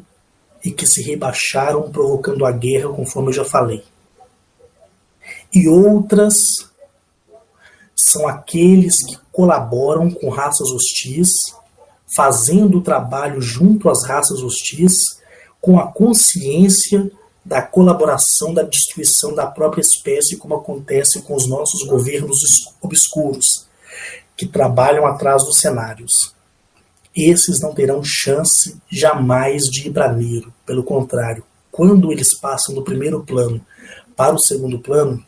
e que se rebaixaram provocando a guerra, conforme eu já falei. E outras são aqueles que colaboram com raças hostis, fazendo o trabalho junto às raças hostis, com a consciência da colaboração, da destruição da própria espécie, como acontece com os nossos governos obscuros, que trabalham atrás dos cenários. Esses não terão chance jamais de ir para Niro. Pelo contrário, quando eles passam do primeiro plano para o segundo plano,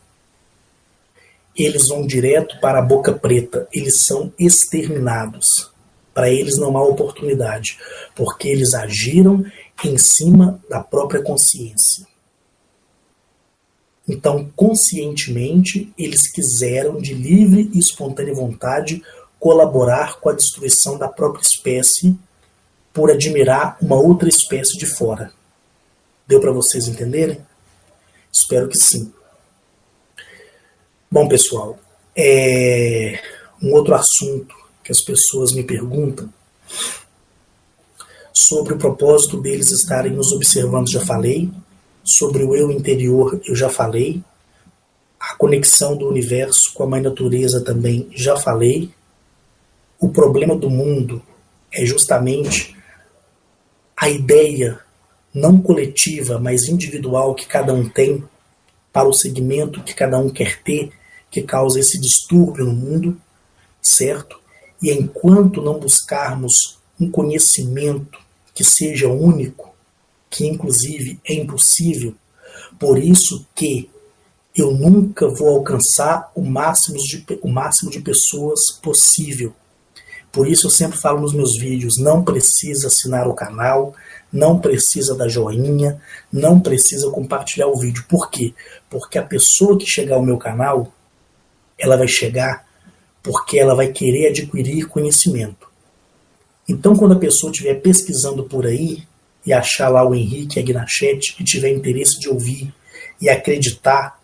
eles vão direto para a boca preta. Eles são exterminados. Para eles não há oportunidade, porque eles agiram em cima da própria consciência. Então, conscientemente, eles quiseram, de livre e espontânea vontade, colaborar com a destruição da própria espécie por admirar uma outra espécie de fora. Deu para vocês entenderem? Espero que sim. Bom, pessoal, um outro assunto que as pessoas me perguntam sobre o propósito deles estarem nos observando, já falei. Sobre o eu interior, eu já falei. A conexão do universo com a mãe natureza também já falei. O problema do mundo é justamente a ideia não coletiva, mas individual que cada um tem para o segmento que cada um quer ter, que causa esse distúrbio no mundo, certo? E enquanto não buscarmos um conhecimento que seja único, que inclusive é impossível, por isso que eu nunca vou alcançar o máximo de pessoas possível. Por isso eu sempre falo nos meus vídeos, não precisa assinar o canal, não precisa dar joinha, não precisa compartilhar o vídeo. Por quê? Porque a pessoa que chegar ao meu canal, ela vai chegar porque ela vai querer adquirir conhecimento. Então, quando a pessoa estiver pesquisando por aí e achar lá o Henrique Agnachete e tiver interesse de ouvir e acreditar,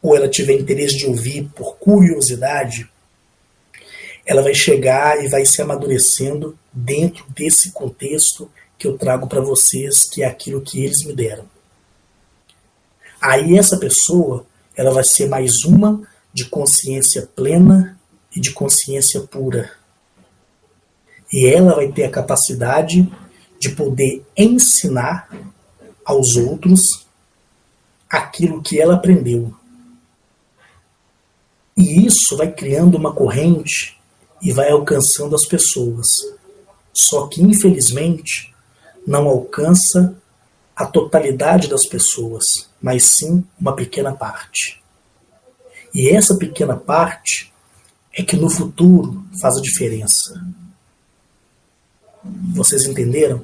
ou ela tiver interesse de ouvir por curiosidade, ela vai chegar e vai se amadurecendo dentro desse contexto que eu trago para vocês, que é aquilo que eles me deram. Aí essa pessoa, ela vai ser mais uma de consciência plena e de consciência pura. E ela vai ter a capacidade de poder ensinar aos outros aquilo que ela aprendeu. E isso vai criando uma corrente e vai alcançando as pessoas. Só que, infelizmente, não alcança a totalidade das pessoas, mas sim uma pequena parte. E essa pequena parte é que no futuro faz a diferença. Vocês entenderam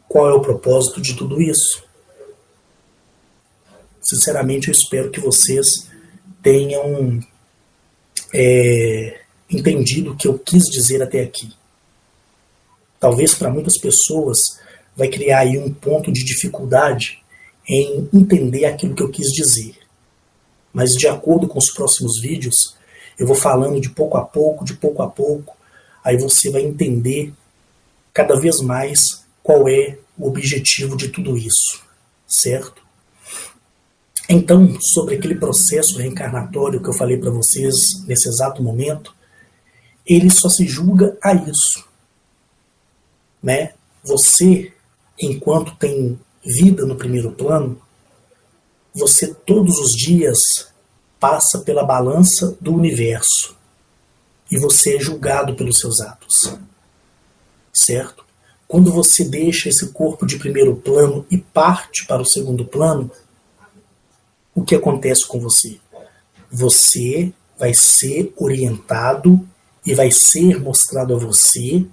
qual é o propósito de tudo isso? Sinceramente, eu espero que vocês tenham entendido o que eu quis dizer até aqui. Talvez para muitas pessoas vai criar aí um ponto de dificuldade em entender aquilo que eu quis dizer. Mas de acordo com os próximos vídeos, eu vou falando de pouco a pouco, aí você vai entender cada vez mais qual é o objetivo de tudo isso, certo? Então, sobre aquele processo reencarnatório que eu falei para vocês nesse exato momento, ele só se julga a isso, né? Você, enquanto tem vida no primeiro plano, você todos os dias passa pela balança do universo e você é julgado pelos seus atos, certo? Quando você deixa esse corpo de primeiro plano e parte para o segundo plano, o que acontece com você? Você vai ser orientado e vai ser mostrado a você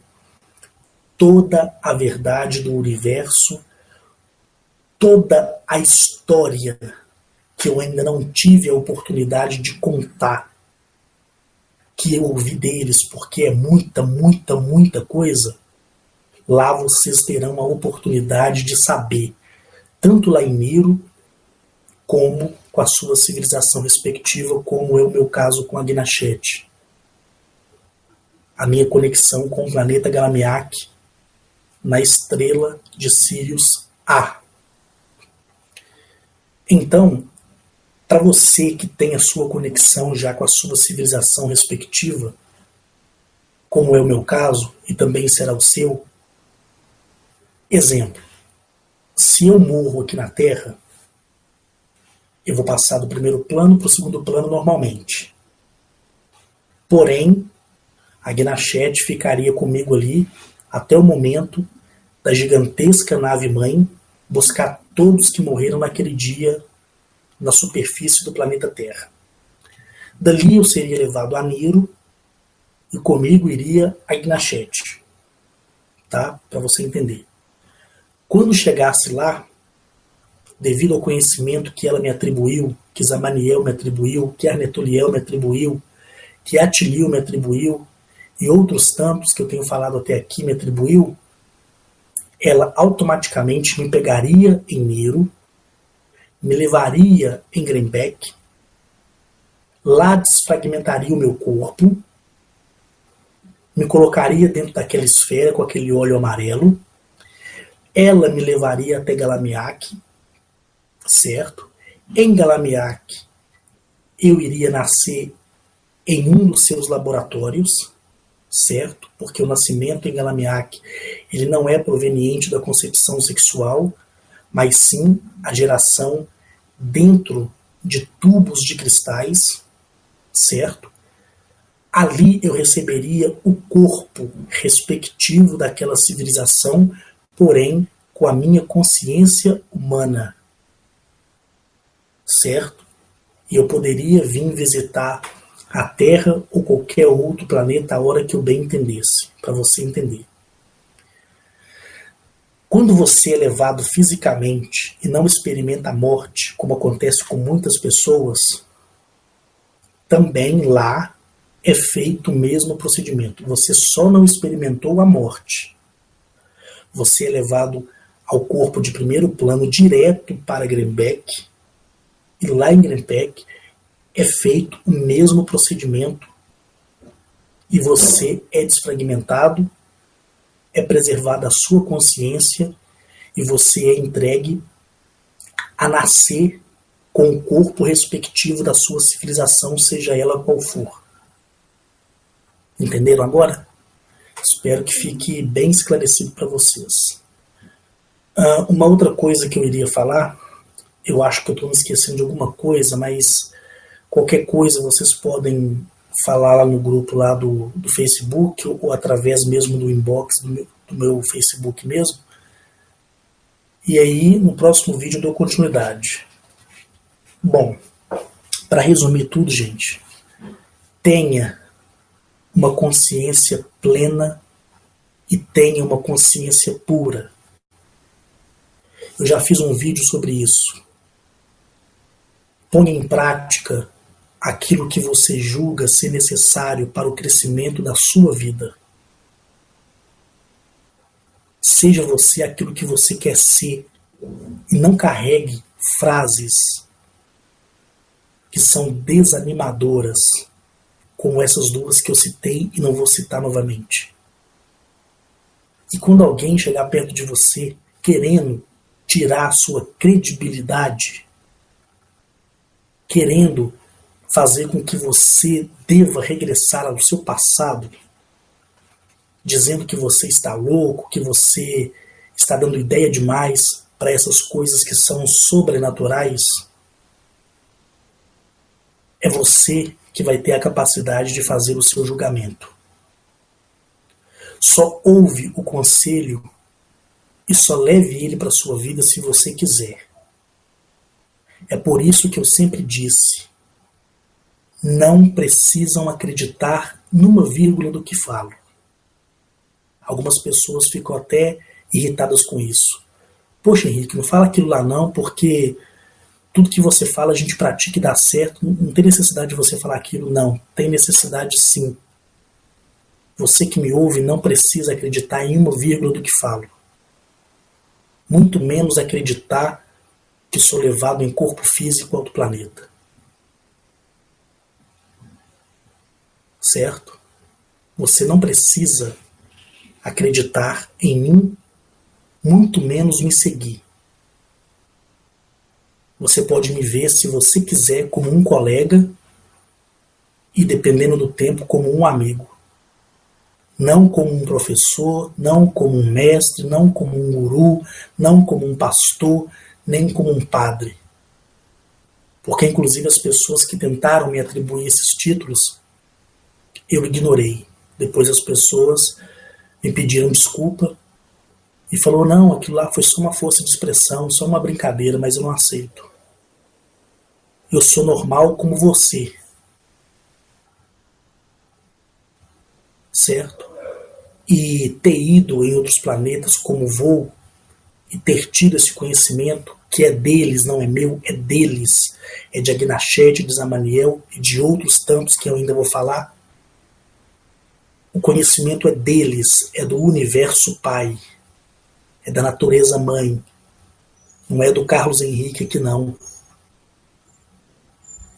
toda a verdade do universo, toda a história que eu ainda não tive a oportunidade de contar, que eu ouvi deles, porque é muita coisa. Lá vocês terão a oportunidade de saber, tanto lá em Miro, como com a sua civilização respectiva, como é o meu caso com a Agnachete. A minha conexão com o planeta Galamiak, na estrela de Sirius A. Então, para você que tem a sua conexão já com a sua civilização respectiva, como é o meu caso, e também será o seu, exemplo, se eu morro aqui na Terra, eu vou passar do primeiro plano para o segundo plano normalmente. Porém, a Agnachete ficaria comigo ali até o momento da gigantesca nave-mãe buscar todos que morreram naquele dia na superfície do planeta Terra. Dali eu seria levado a Niro e comigo iria a Agnachete. Tá? Para você entender. Quando chegasse lá, devido ao conhecimento que ela me atribuiu, que Zamaniel me atribuiu, que Arnetoliel me atribuiu, que Atilio me atribuiu, e outros tantos que eu tenho falado até aqui me atribuiu, ela automaticamente me pegaria em Nero, me levaria em Greenback, lá desfragmentaria o meu corpo, me colocaria dentro daquela esfera com aquele óleo amarelo, ela me levaria até Galamiak, certo? Em Galamiak, eu iria nascer em um dos seus laboratórios, certo? Porque o nascimento em Galamiak, ele não é proveniente da concepção sexual, mas sim a geração dentro de tubos de cristais, certo? Ali eu receberia o corpo respectivo daquela civilização, porém com a minha consciência humana, certo? E eu poderia vir visitar a Terra ou qualquer outro planeta a hora que eu bem entendesse, para você entender. Quando você é levado fisicamente e não experimenta a morte, como acontece com muitas pessoas, também lá é feito o mesmo procedimento. Você só não experimentou a morte. Você é levado ao corpo de primeiro plano direto para Greenback, e lá em Greenback é feito o mesmo procedimento e você é desfragmentado, é preservada a sua consciência e você é entregue a nascer com o corpo respectivo da sua civilização, seja ela qual for. Entenderam agora? Espero que fique bem esclarecido para vocês. Uma outra coisa que eu iria falar, eu acho que eu estou me esquecendo de alguma coisa, mas qualquer coisa vocês podem falar lá no grupo lá do Facebook ou através mesmo do inbox do meu Facebook mesmo. E aí, no próximo vídeo eu dou continuidade. Bom, para resumir tudo, gente, tenha uma consciência plena e tenha uma consciência pura. Eu já fiz um vídeo sobre isso. Ponha em prática aquilo que você julga ser necessário para o crescimento da sua vida. Seja você aquilo que você quer ser e não carregue frases que são desanimadoras, como essas duas que eu citei e não vou citar novamente. E quando alguém chegar perto de você querendo tirar a sua credibilidade, querendo fazer com que você deva regressar ao seu passado, dizendo que você está louco, que você está dando ideia demais para essas coisas que são sobrenaturais, é você que vai ter a capacidade de fazer o seu julgamento. Só ouve o conselho e só leve ele para a sua vida se você quiser. É por isso que eu sempre disse, não precisam acreditar numa vírgula do que falo. Algumas pessoas ficam até irritadas com isso. Poxa, Henrique, não fala aquilo lá não, porque tudo que você fala a gente pratica e dá certo. Não tem necessidade de você falar aquilo, não. Tem necessidade sim. Você que me ouve não precisa acreditar em uma vírgula do que falo. Muito menos acreditar que sou levado em corpo físico a outro planeta. Certo? Você não precisa acreditar em mim, muito menos me seguir. Você pode me ver, se você quiser, como um colega e, dependendo do tempo, como um amigo. Não como um professor, não como um mestre, não como um guru, não como um pastor, nem como um padre. Porque, inclusive, as pessoas que tentaram me atribuir esses títulos, eu ignorei. Depois as pessoas me pediram desculpa e falou, não, aquilo lá foi só uma força de expressão, só uma brincadeira, mas eu não aceito. Eu sou normal como você. Certo? E ter ido em outros planetas como voo e ter tido esse conhecimento que é deles, não é meu, é deles. É de Agnachete, de Zamaniel e de outros tantos que eu ainda vou falar. O conhecimento é deles, é do universo Pai, é da natureza Mãe. Não é do Carlos Henrique aqui não.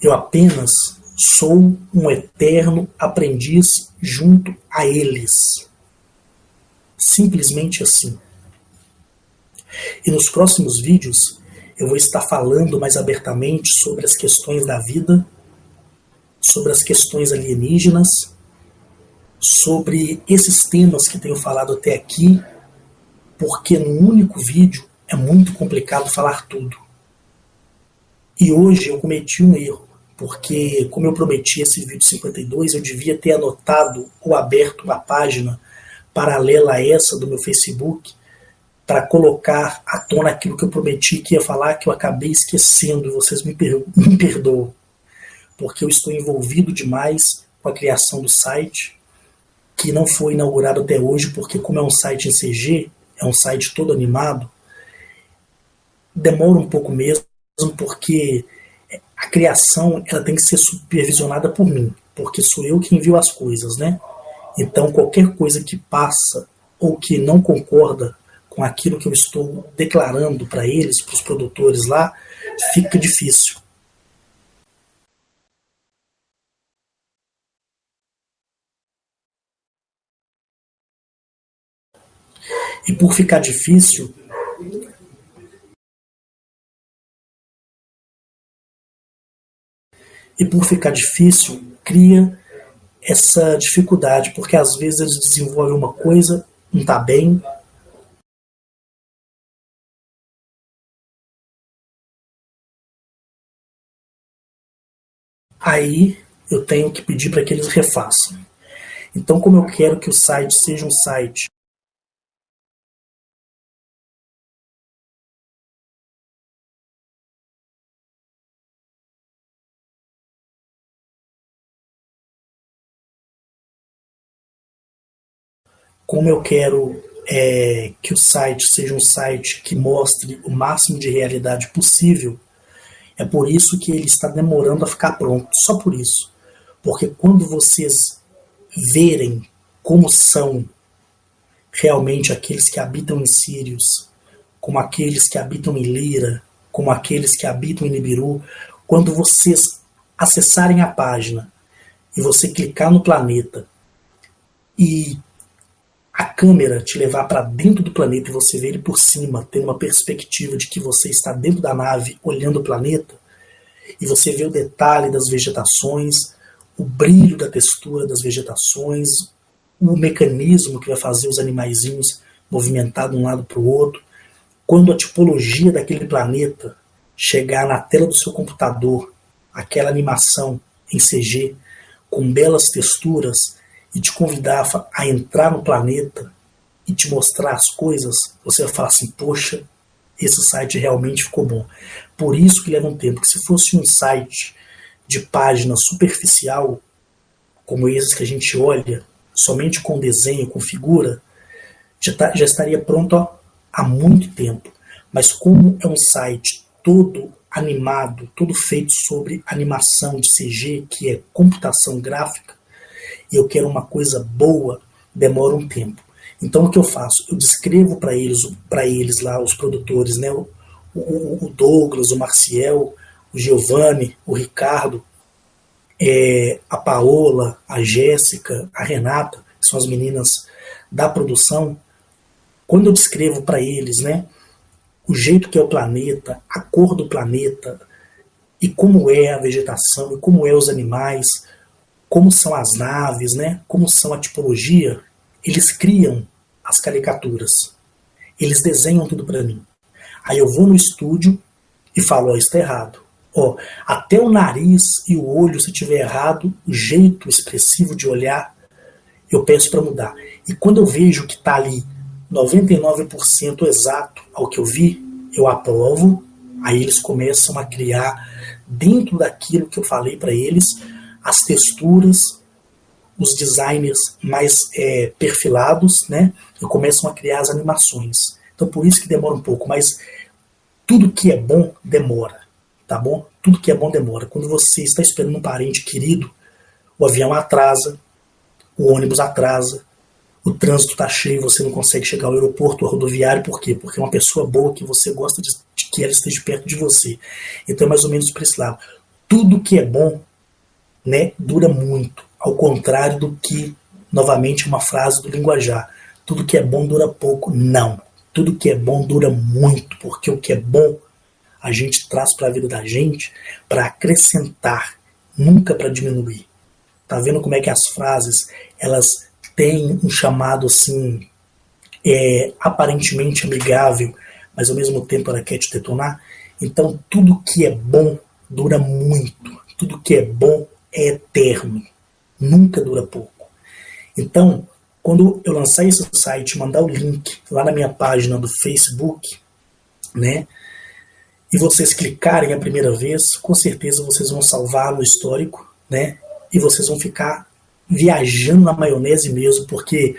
Eu apenas sou um eterno aprendiz junto a eles. Simplesmente assim. E nos próximos vídeos eu vou estar falando mais abertamente sobre as questões da vida, sobre as questões alienígenas, sobre esses temas que tenho falado até aqui, porque num único vídeo é muito complicado falar tudo. E hoje eu cometi um erro, porque como eu prometi esse vídeo 52, eu devia ter anotado ou aberto uma página paralela a essa do meu Facebook, para colocar à tona aquilo que eu prometi que ia falar, que eu acabei esquecendo, e vocês me perdoam, porque eu estou envolvido demais com a criação do site, que não foi inaugurado até hoje, porque como é um site em CG, é um site todo animado, demora um pouco mesmo, porque a criação ela tem que ser supervisionada por mim, porque sou eu que envio as coisas, né? Então qualquer coisa que passa ou que não concorda com aquilo que eu estou declarando para eles, para os produtores lá, fica difícil. E por ficar difícil, cria essa dificuldade, porque às vezes eles desenvolvem uma coisa, não está bem, aí eu tenho que pedir para que eles refaçam. Então, como eu quero que o site seja um site como eu quero que o site seja um site que mostre o máximo de realidade possível, é por isso que ele está demorando a ficar pronto, só por isso. Porque quando vocês verem como são realmente aqueles que habitam em Sirius, como aqueles que habitam em Lira, como aqueles que habitam em Nibiru, quando vocês acessarem a página e você clicar no planeta e a câmera te levar para dentro do planeta e você ver ele por cima, tendo uma perspectiva de que você está dentro da nave olhando o planeta, e você vê o detalhe das vegetações, o brilho da textura das vegetações, o mecanismo que vai fazer os animaizinhos movimentar de um lado para o outro. Quando a tipologia daquele planeta chegar na tela do seu computador, aquela animação em CG, com belas texturas, e te convidar a entrar no planeta e te mostrar as coisas, você vai falar assim, poxa, esse site realmente ficou bom. Por isso que leva um tempo, porque se fosse um site de página superficial, como esses que a gente olha, somente com desenho, com figura, já estaria pronto há muito tempo. Mas como é um site todo animado, todo feito sobre animação de CG, que é computação gráfica, e eu quero uma coisa boa, demora um tempo. Então o que eu faço? Eu descrevo para eles lá, os produtores, né? O Douglas, o Marciel, o Giovanni, o Ricardo, a Paola, a Jéssica, a Renata, que são as meninas da produção. Quando eu descrevo para eles, né, o jeito que é o planeta, a cor do planeta, e como é a vegetação, e como é os animais, como são as naves, né, como são a tipologia, eles criam as caricaturas. Eles desenham tudo para mim. Aí eu vou no estúdio e falo, isso está errado. Até o nariz e o olho, se tiver errado, o jeito expressivo de olhar, eu peço para mudar. E quando eu vejo que está ali 99% exato ao que eu vi, eu aprovo, aí eles começam a criar, dentro daquilo que eu falei para eles, as texturas, os designers mais perfilados, né, e começam a criar as animações. Então por isso que demora um pouco, mas tudo que é bom demora, tá bom? Tudo que é bom demora. Quando você está esperando um parente querido, o avião atrasa, o ônibus atrasa, o trânsito está cheio, você não consegue chegar ao aeroporto ou rodoviário, por quê? Porque é uma pessoa boa que você gosta de que ela esteja perto de você. Então é mais ou menos por esse lado. Tudo que é bom, né, dura muito. Ao contrário do que, novamente, uma frase do linguajar. Tudo que é bom dura pouco. Não. Tudo que é bom dura muito, porque o que é bom a gente traz para a vida da gente para acrescentar, nunca para diminuir. Tá vendo como é que as frases, elas têm um chamado assim, aparentemente amigável, mas ao mesmo tempo ela quer te detonar? Então tudo que é bom dura muito. Tudo que é bom é eterno. Nunca dura pouco. Então, quando eu lançar esse site, mandar o link lá na minha página do Facebook, né, e vocês clicarem a primeira vez, com certeza vocês vão salvar no histórico, né, e vocês vão ficar viajando na maionese mesmo, porque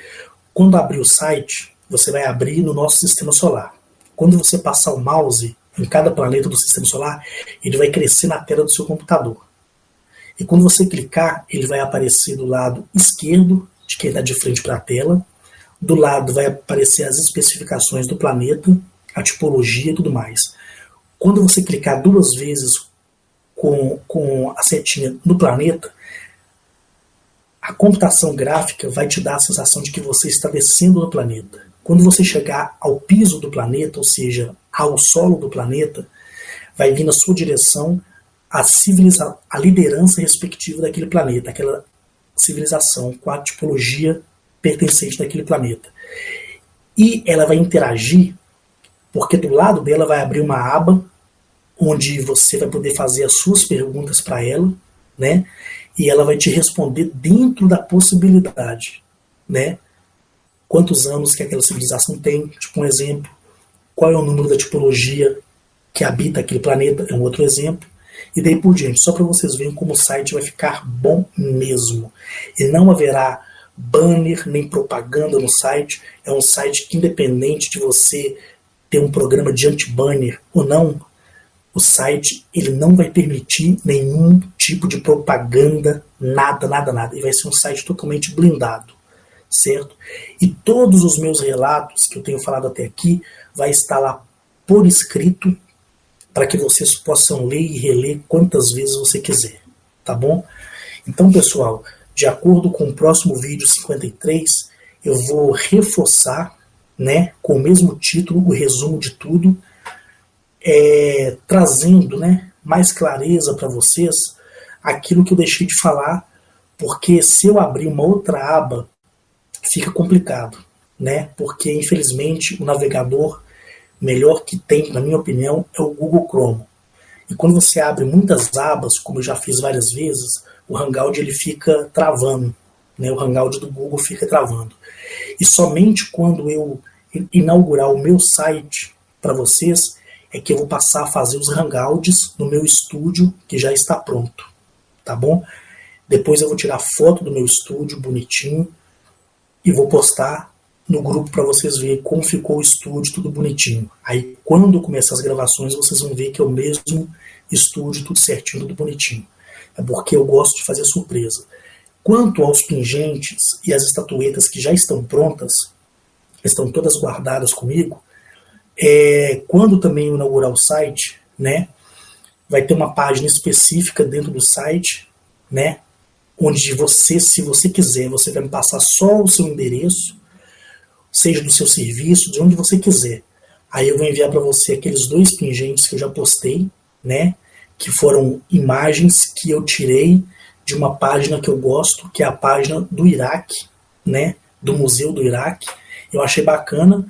quando abrir o site, você vai abrir no nosso sistema solar. Quando você passar o mouse em cada planeta do sistema solar, ele vai crescer na tela do seu computador. E quando você clicar, ele vai aparecer do lado esquerdo, de quem está de frente para a tela. Do lado vai aparecer as especificações do planeta, a tipologia e tudo mais. Quando você clicar 2 vezes com a setinha no planeta, a computação gráfica vai te dar a sensação de que você está descendo no planeta. Quando você chegar ao piso do planeta, ou seja, ao solo do planeta, vai vir na sua direção a liderança respectiva daquele planeta, aquela civilização com a tipologia pertencente daquele planeta. E ela vai interagir, porque do lado dela vai abrir uma aba onde você vai poder fazer as suas perguntas para ela, né? E ela vai te responder dentro da possibilidade, né? Quantos anos que aquela civilização tem, tipo um exemplo. Qual é o número da tipologia que habita aquele planeta, é um outro exemplo. E daí por diante, só para vocês verem como o site vai ficar bom mesmo. E não haverá banner nem propaganda no site. É um site que, independente de você ter um programa de anti-banner ou não, o site ele não vai permitir nenhum tipo de propaganda, nada, nada, nada. E vai ser um site totalmente blindado, certo? E todos os meus relatos que eu tenho falado até aqui vai estar lá por escrito, para que vocês possam ler e reler quantas vezes você quiser, tá bom? Então, pessoal, de acordo com o próximo vídeo 53, eu vou reforçar, né, com o mesmo título, o resumo de tudo, trazendo, né, mais clareza para vocês aquilo que eu deixei de falar, porque se eu abrir uma outra aba, fica complicado, né? Porque, infelizmente, o navegador melhor que tem, na minha opinião, é o Google Chrome. E quando você abre muitas abas, como eu já fiz várias vezes, o Hangout ele fica travando, né? O Hangout do Google fica travando. E somente quando eu inaugurar o meu site para vocês, é que eu vou passar a fazer os Hangouts no meu estúdio, que já está pronto, tá bom? Depois eu vou tirar foto do meu estúdio bonitinho e vou postar no grupo para vocês verem como ficou o estúdio, tudo bonitinho. Aí quando começar as gravações, vocês vão ver que é o mesmo estúdio, tudo certinho, tudo bonitinho. É porque eu gosto de fazer surpresa. Quanto aos pingentes e as estatuetas que já estão prontas, estão todas guardadas comigo, quando também eu inaugurar o site, né, vai ter uma página específica dentro do site, né, onde você, se você quiser, você vai me passar só o seu endereço, seja do seu serviço, de onde você quiser. Aí eu vou enviar para você aqueles 2 pingentes que eu já postei, né, que foram imagens que eu tirei de uma página que eu gosto, que é a página do Iraque, né, do Museu do Iraque. Eu achei bacana.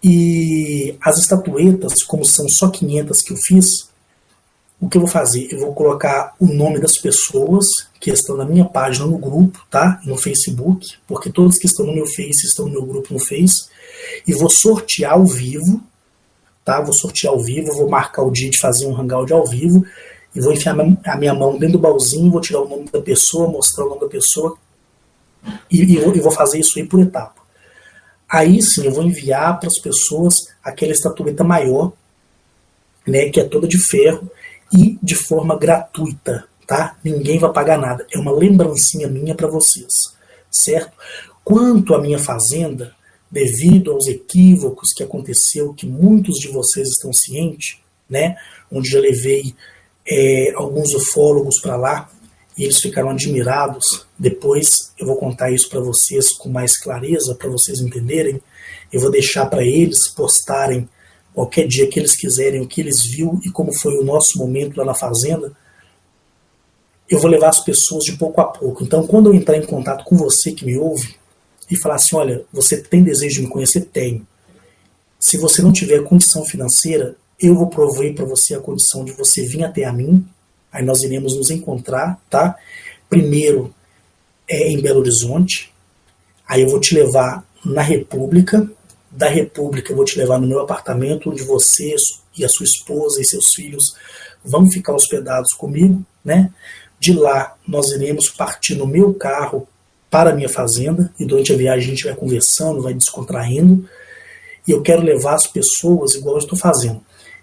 E as estatuetas, como são só 500 que eu fiz, o que eu vou fazer? Eu vou colocar o nome das pessoas que estão na minha página no grupo, tá? No Facebook, porque todos que estão no meu Face estão no meu grupo no Face. E vou sortear ao vivo, tá? Vou sortear ao vivo, vou marcar o dia de fazer um hangout ao vivo e vou enfiar a minha mão dentro do baúzinho, vou tirar o nome da pessoa, mostrar o nome da pessoa e vou fazer isso aí por etapa. Aí sim eu vou enviar para as pessoas aquela estatueta maior, né, que é toda de ferro e de forma gratuita, tá? Ninguém vai pagar nada. É uma lembrancinha minha para vocês, certo? Quanto à minha fazenda, devido aos equívocos que aconteceu, que muitos de vocês estão cientes, né, onde já levei alguns ufólogos para lá e eles ficaram admirados. Depois eu vou contar isso para vocês com mais clareza, para vocês entenderem. Eu vou deixar para eles postarem qualquer dia que eles quiserem o que eles viram e como foi o nosso momento lá na fazenda. Eu vou levar as pessoas de pouco a pouco. Então, quando eu entrar em contato com você que me ouve e falar assim, olha, você tem desejo de me conhecer? Tenho. Se você não tiver condição financeira, eu vou prover para você a condição de você vir até a mim. Aí nós iremos nos encontrar, tá? Primeiro em Belo Horizonte. Aí eu vou te levar na República. Da República eu vou te levar no meu apartamento, onde você e a sua esposa e seus filhos vão ficar hospedados comigo, né? De lá nós iremos partir no meu carro para a minha fazenda e durante a viagem a gente vai conversando, vai descontraindo. E eu quero levar as pessoas igual eu estou fazendo.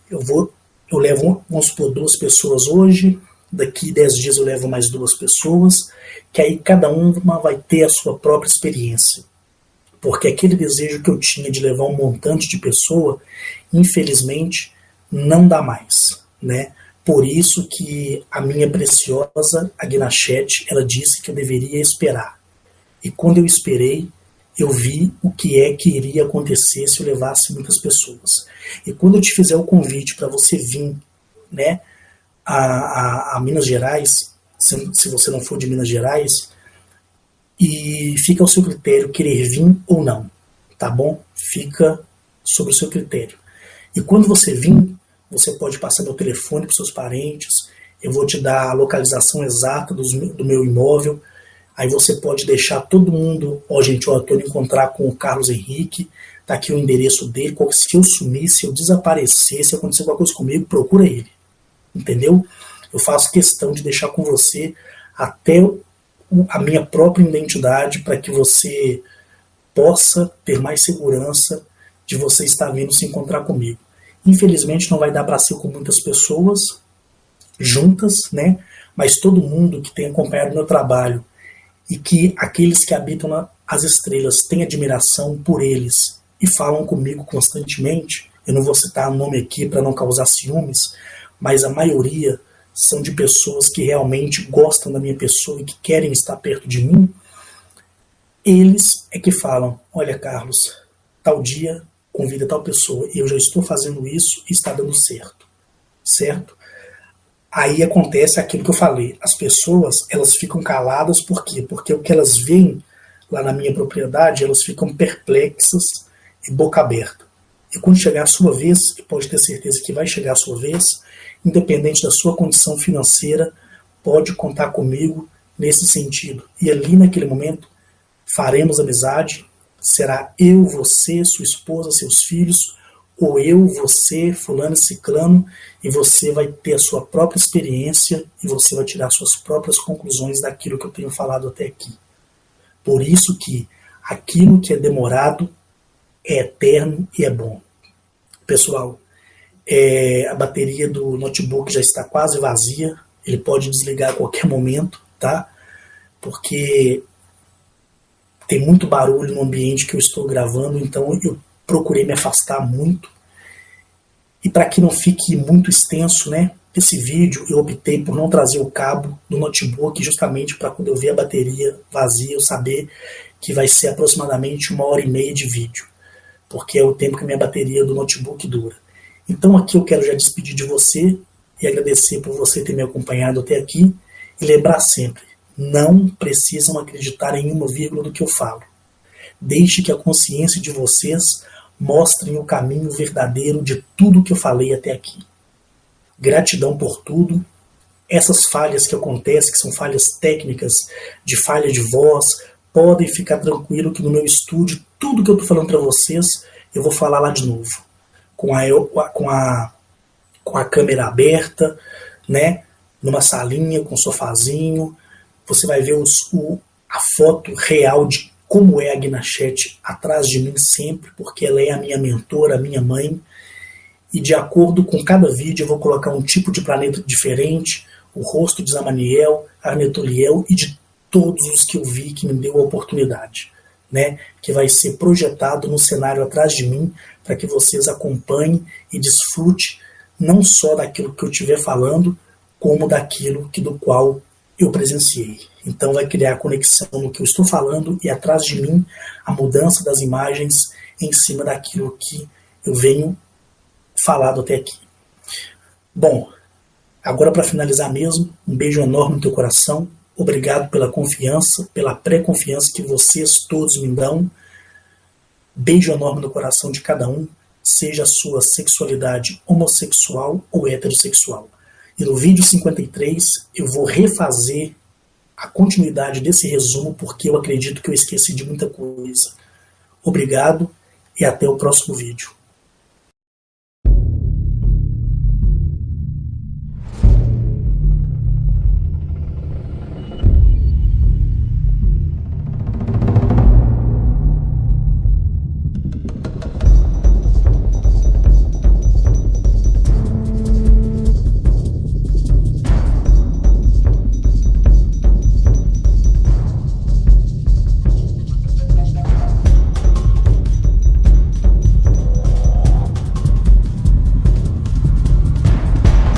Eu levo, vamos supor, 2 pessoas hoje, daqui 10 dias eu levo mais 2 pessoas, que aí cada uma vai ter a sua própria experiência. Porque aquele desejo que eu tinha de levar um montante de pessoa, infelizmente, não dá mais, né? Por isso que a minha preciosa Agnachete, ela disse que eu deveria esperar. E quando eu esperei, eu vi o que iria acontecer se eu levasse muitas pessoas. E quando eu te fizer o convite para você vir, né, a Minas Gerais, se você não for de Minas Gerais, e fica ao seu critério querer vir ou não, tá bom? Fica sobre o seu critério. E quando você vir, você pode passar meu telefone para os seus parentes, eu vou te dar a localização exata do meu imóvel, aí você pode deixar todo mundo, gente, eu estou indo encontrar com o Carlos Henrique, tá aqui o endereço dele, se eu sumir, se eu desaparecer, se acontecer alguma coisa comigo, procura ele, entendeu? Eu faço questão de deixar com você até a minha própria identidade para que você possa ter mais segurança de você estar vindo se encontrar comigo. Infelizmente não vai dar para ser com muitas pessoas juntas, né? Mas todo mundo que tem acompanhado meu trabalho e que aqueles que habitam as estrelas têm admiração por eles e falam comigo constantemente, eu não vou citar o nome aqui para não causar ciúmes, mas a maioria são de pessoas que realmente gostam da minha pessoa e que querem estar perto de mim, eles é que falam, olha Carlos, tal dia convida tal pessoa, eu já estou fazendo isso e está dando certo, certo? Aí acontece aquilo que eu falei, as pessoas, elas ficam caladas, por quê? Porque o que elas veem lá na minha propriedade, elas ficam perplexas e boca aberta. E quando chegar a sua vez, e pode ter certeza que vai chegar a sua vez, independente da sua condição financeira, pode contar comigo nesse sentido. E ali naquele momento, faremos amizade, será eu, você, sua esposa, seus filhos, ou eu, você, fulano e ciclano, e você vai ter a sua própria experiência e você vai tirar suas próprias conclusões daquilo que eu tenho falado até aqui. Por isso que aquilo que é demorado é eterno e é bom. Pessoal, a bateria do notebook já está quase vazia, ele pode desligar a qualquer momento, tá? Porque tem muito barulho no ambiente que eu estou gravando, então eu procurei me afastar muito. E para que não fique muito extenso, né, esse vídeo, eu optei por não trazer o cabo do notebook, justamente para quando eu ver a bateria vazia, eu saber que vai ser aproximadamente 1h30 de vídeo, porque é o tempo que a minha bateria do notebook dura. Então aqui eu quero já despedir de você e agradecer por você ter me acompanhado até aqui e lembrar sempre, não precisam acreditar em uma vírgula do que eu falo. Deixe que a consciência de vocês mostrem o caminho verdadeiro de tudo que eu falei até aqui. Gratidão por tudo. Essas falhas que acontecem, que são falhas técnicas, de falha de voz, podem ficar tranquilo que no meu estúdio, tudo que eu estou falando para vocês, eu vou falar lá de novo. Com a câmera aberta, né? Numa salinha, com um sofazinho. Você vai ver a foto real de como é a Agnachete atrás de mim sempre, porque ela é a minha mentora, a minha mãe. e de acordo com cada vídeo eu vou colocar um tipo de planeta diferente, o rosto de Zamaniel, Arnetoliel e de todos os que eu vi que me deu a oportunidade, né? Que vai ser projetado no cenário atrás de mim para que vocês acompanhem e desfrute não só daquilo que eu estiver falando, como daquilo do qual eu presenciei. Então vai criar conexão no que eu estou falando e atrás de mim a mudança das imagens em cima daquilo que eu venho falado até aqui. Bom, agora para finalizar mesmo, um beijo enorme no teu coração. Obrigado pela confiança, pela pré-confiança que vocês todos me dão. Beijo enorme no coração de cada um, seja a sua sexualidade homossexual ou heterossexual. E no vídeo 53 eu vou refazer a continuidade desse resumo porque eu acredito que eu esqueci de muita coisa. Obrigado e até o próximo vídeo.